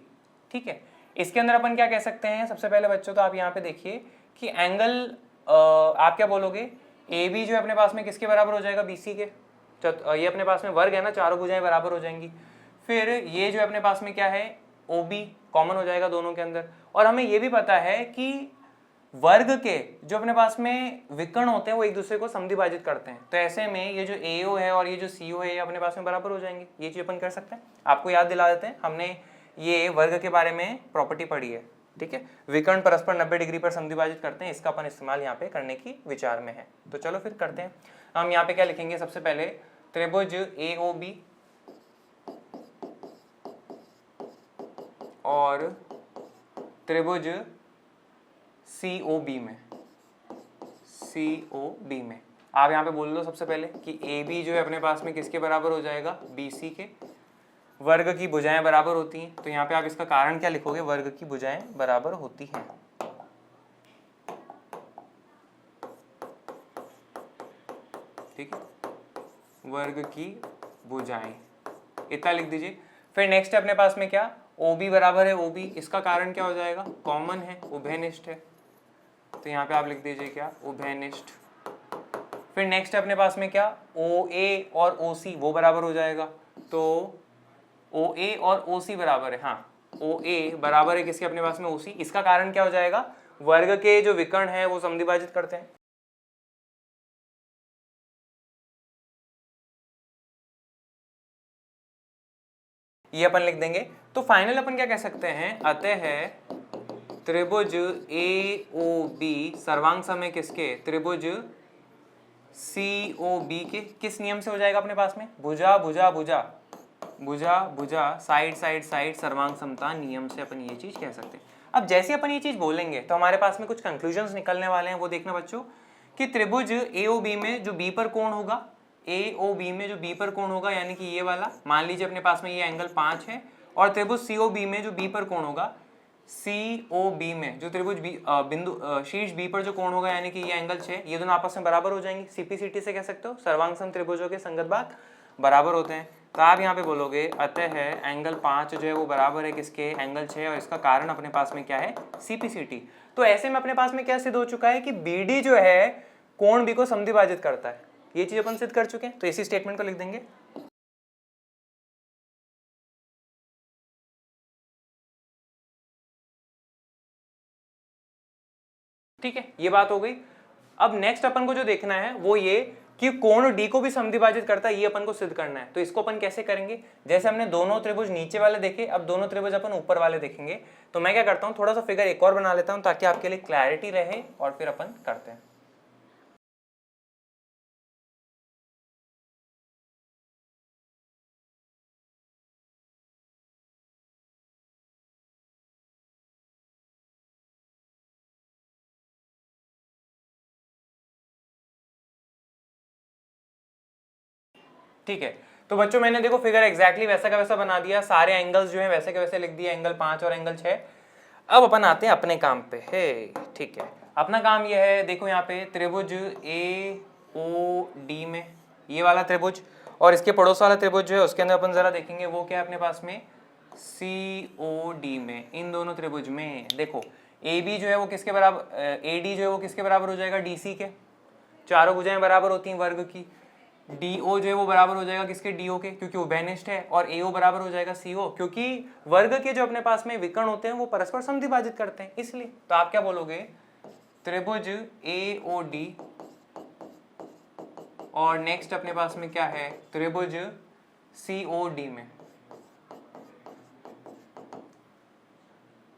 ठीक है। इसके अंदर अपन क्या कह सकते हैं सबसे पहले बच्चों, तो आप यहाँ पे देखिए कि एंगल आप क्या बोलोगे, ए बी जो है अपने पास में किसके बराबर हो जाएगा, बी सी के। ये अपने पास में वर्ग है ना, चारों भुजाएं बराबर हो जाएंगी। फिर ये जो है अपने पास में क्या है, ओ बी कॉमन हो जाएगा दोनों के अंदर। और हमें ये भी पता है कि वर्ग के जो अपने पास में विकर्ण होते हैं वो एक दूसरे को समद्विभाजित करते हैं, तो ऐसे में ये जो AO है और ये जो CO है ये अपने पास में बराबर हो जाएंगे। ये चीज अपन कर सकते हैं। आपको याद दिला देते हैं, हमने ये वर्ग के बारे में प्रॉपर्टी पढ़ी है, ठीक है। विकर्ण परस्पर 90 डिग्री पर समद्विभाजित करते हैं, इसका अपन इस्तेमाल यहाँ पे करने की विचार में है। तो चलो फिर करते हैं। हम यहाँ पे क्या लिखेंगे, सबसे पहले त्रिभुज AOB और त्रिभुज COB में आप यहाँ पे बोल दो सबसे पहले कि AB जो है अपने पास में किसके बराबर हो जाएगा, BC के। वर्ग की भुजाएं बराबर होती हैं, तो यहाँ पे आप इसका कारण क्या लिखोगे, वर्ग की भुजाएं बराबर होती हैं, ठीक है, वर्ग की भुजाएं, इतना लिख दीजिए। फिर नेक्स्ट है अपने पास में क्या, OB बराबर है OB, इसका कारण क्या हो जाएगा, कॉमन है, उभयनिष्ठ है, तो यहाँ पे आप लिख दीजिए क्या, उभयनिष्ठ। फिर नेक्स्ट है अपने पास में क्या, OA और OC वो बराबर हो जाएगा, तो OA और OC बराबर है, हाँ OA बराबर है किसके अपने पास में, OC। इसका कारण क्या हो जाएगा, वर्ग के जो विकर्ण है वो समद्विभाजित करते हैं। ये अपन लिख देंगे। तो फाइनल अपन क्या कह सकते हैं, अतः त्रिभुज AOB सर्वांग समय किसके, त्रिभुज COB के किस नियम से हो जाएगा अपने पास में, भुजा भुजा भुजा भुजा भुजा साइड साइड साइड सर्वांग समता नियम से अपन ये चीज कह सकते हैं। अब जैसे अपन ये चीज बोलेंगे तो हमारे पास में कुछ कंक्लूजन्स निकलने वाले हैं, वो देखना बच्चों कि त्रिभुज AOB में जो B पर कोण होगा, AOB में जो B पर कोण होगा यानी कि ये वाला, मान लीजिए अपने पास में ये एंगल 5 है, और त्रिभुज COB में जो B पर कोण होगा, COB में जो त्रिभुज बिंदु शीर्ष B पर जो कोण होगा यानी कि ये एंगल 6, ये दोनों आपस में बराबर हो जाएंगे। CPCT से कह सकते हो, सर्वांग त्रिभुजों के संगत भाग बराबर होते हैं। तो आप यहाँ पे बोलोगे अतः एंगल 5 जो है वो बराबर है किसके, एंगल 6, और इसका कारण अपने पास में क्या है, CPCT। तो ऐसे में अपने पास में क्या सिद्ध हो चुका है कि BD जो है कोण B को समद्विभाजित करता है, ये चीज अपन सिद्ध कर चुके हैं। तो इसी स्टेटमेंट को लिख देंगे। ठीक है, ये बात हो गई। अब नेक्स्ट अपन को जो देखना है वो ये कि कोण D को भी समद्विभाजित करता है, ये अपन को सिद्ध करना है। तो इसको अपन कैसे करेंगे, जैसे हमने दोनों त्रिभुज नीचे वाले देखे, अब दोनों त्रिभुज अपन ऊपर वाले देखेंगे। तो मैं क्या करता हूँ, थोड़ा सा फिगर एक और बना लेता हूँ ताकि आपके लिए क्लैरिटी रहे, और फिर अपन करते हैं। ठीक है, तो बच्चों मैंने देखो फिगर एग्जैक्टली वैसा का वैसा बना दिया, सारे एंगल्स जो हैं वैसे के वैसे लिख दिए, एंगल 5 और एंगल 6। अब अपन आते हैं अपने काम पे है। ठीक है, अपना काम ये है, देखो यहाँ पे त्रिभुज AOD में ये वाला त्रिभुज और इसके पड़ोस वाला त्रिभुज जो है उसके अंदर अपन जरा देखेंगे वो क्या है अपने पास में, COD में। इन दोनों त्रिभुज में देखो AB जो है वो किसके बराबर, AD जो है वो किसके बराबर हो जाएगा, DC के। चारों भुजाएं बराबर होती हैं वर्ग की। DO जो है वो बराबर हो जाएगा किसके, DO के, क्योंकि उभयनिष्ठ है। और AO बराबर हो जाएगा CO, क्योंकि वर्ग के जो अपने पास में विकर्ण होते हैं वो परस्पर समद्विभाजित करते हैं, इसलिए। तो आप क्या बोलोगे, त्रिभुज AOD और नेक्स्ट अपने पास में क्या है, त्रिभुज COD में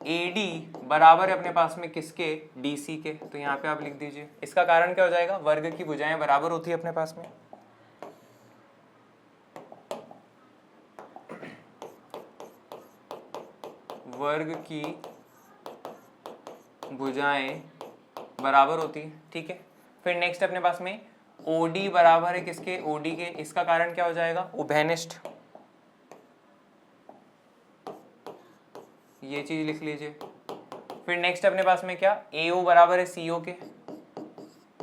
AD बराबर है अपने पास में किसके, DC के। तो यहाँ पे आप लिख दीजिए, इसका कारण क्या हो जाएगा, वर्ग की भुजाएं बराबर होती है अपने पास में। वर्ग की भुजाएं बराबर होती है, ठीक है। फिर नेक्स्ट अपने पास में OD बराबर है किसके, OD के। इसका कारण क्या हो जाएगा, उभयनिष्ठ, ये चीज लिख लीजिए। फिर नेक्स्ट अपने पास में क्या, AO बराबर है CO के,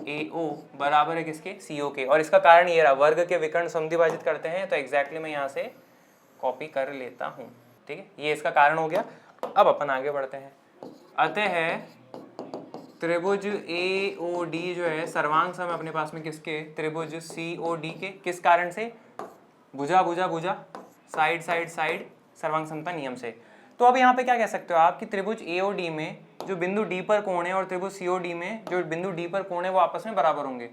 AO बराबर है किसके, CO के। और इसका कारण ये रहा, वर्ग के विकर्ण समद्विभाजित करते हैं। तो एग्जैक्टली मैं यहाँ से कॉपी कर लेता हूँ, ठीक है, ये इसका कारण हो गया। अब अपन आगे बढ़ते हैं। अतः त्रिभुज AOD जो है सर्वांग सम अपने पास में किसके, त्रिभुज COD के, किस कारण से, भुजा भुजा भुजा साइड साइड साइड सर्वांग समता नियम से। तो अब यहाँ पे क्या कह सकते हो आप कि त्रिभुज AOD में जो बिंदु D पर कोण है और त्रिभुज COD में जो बिंदु D पर कोण है वो आपस में बराबर होंगे।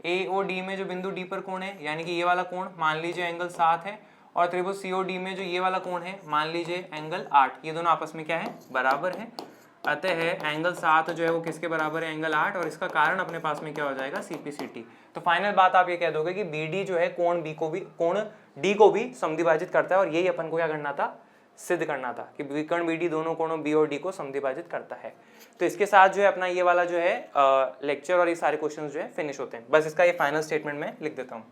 AOD में जो बिंदु D पर कोण है यानी कि ये वाला कोण मान लीजिए एंगल 7 है, और त्रिभुज COD में जो ये वाला कोण है मान लीजिए एंगल 8, ये दोनों आपस में क्या है, बराबर है। अतः एंगल 7 जो है वो किसके बराबर है, एंगल 8, और इसका कारण अपने पास में क्या हो जाएगा, CPCT। तो फाइनल बात आप ये कह दोगे कि BD जो है कोण D को भी समद्विभाजित करता है, और यही अपन को क्या करना था, सिद्ध करना था कि विकर्ण BD दोनों कोणों B और D को समद्विभाजित करता है। तो इसके साथ जो है अपना ये वाला जो है लेक्चर और ये सारे क्वेश्चंस जो है फिनिश होते हैं। बस इसका ये फाइनल स्टेटमेंट में लिख देता हूँ।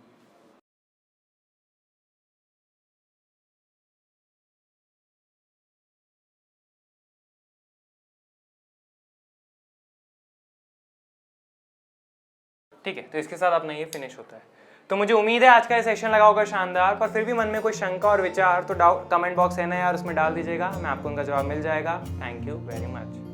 ठीक है, तो इसके साथ अपना ये फिनिश होता है। तो मुझे उम्मीद है आज का ये सेशन लगा होगा शानदार, पर फिर भी मन में कोई शंका और विचार तो कमेंट बॉक्स है ना यार, उसमें डाल दीजिएगा, मैं आपको उनका जवाब मिल जाएगा। Thank you very much.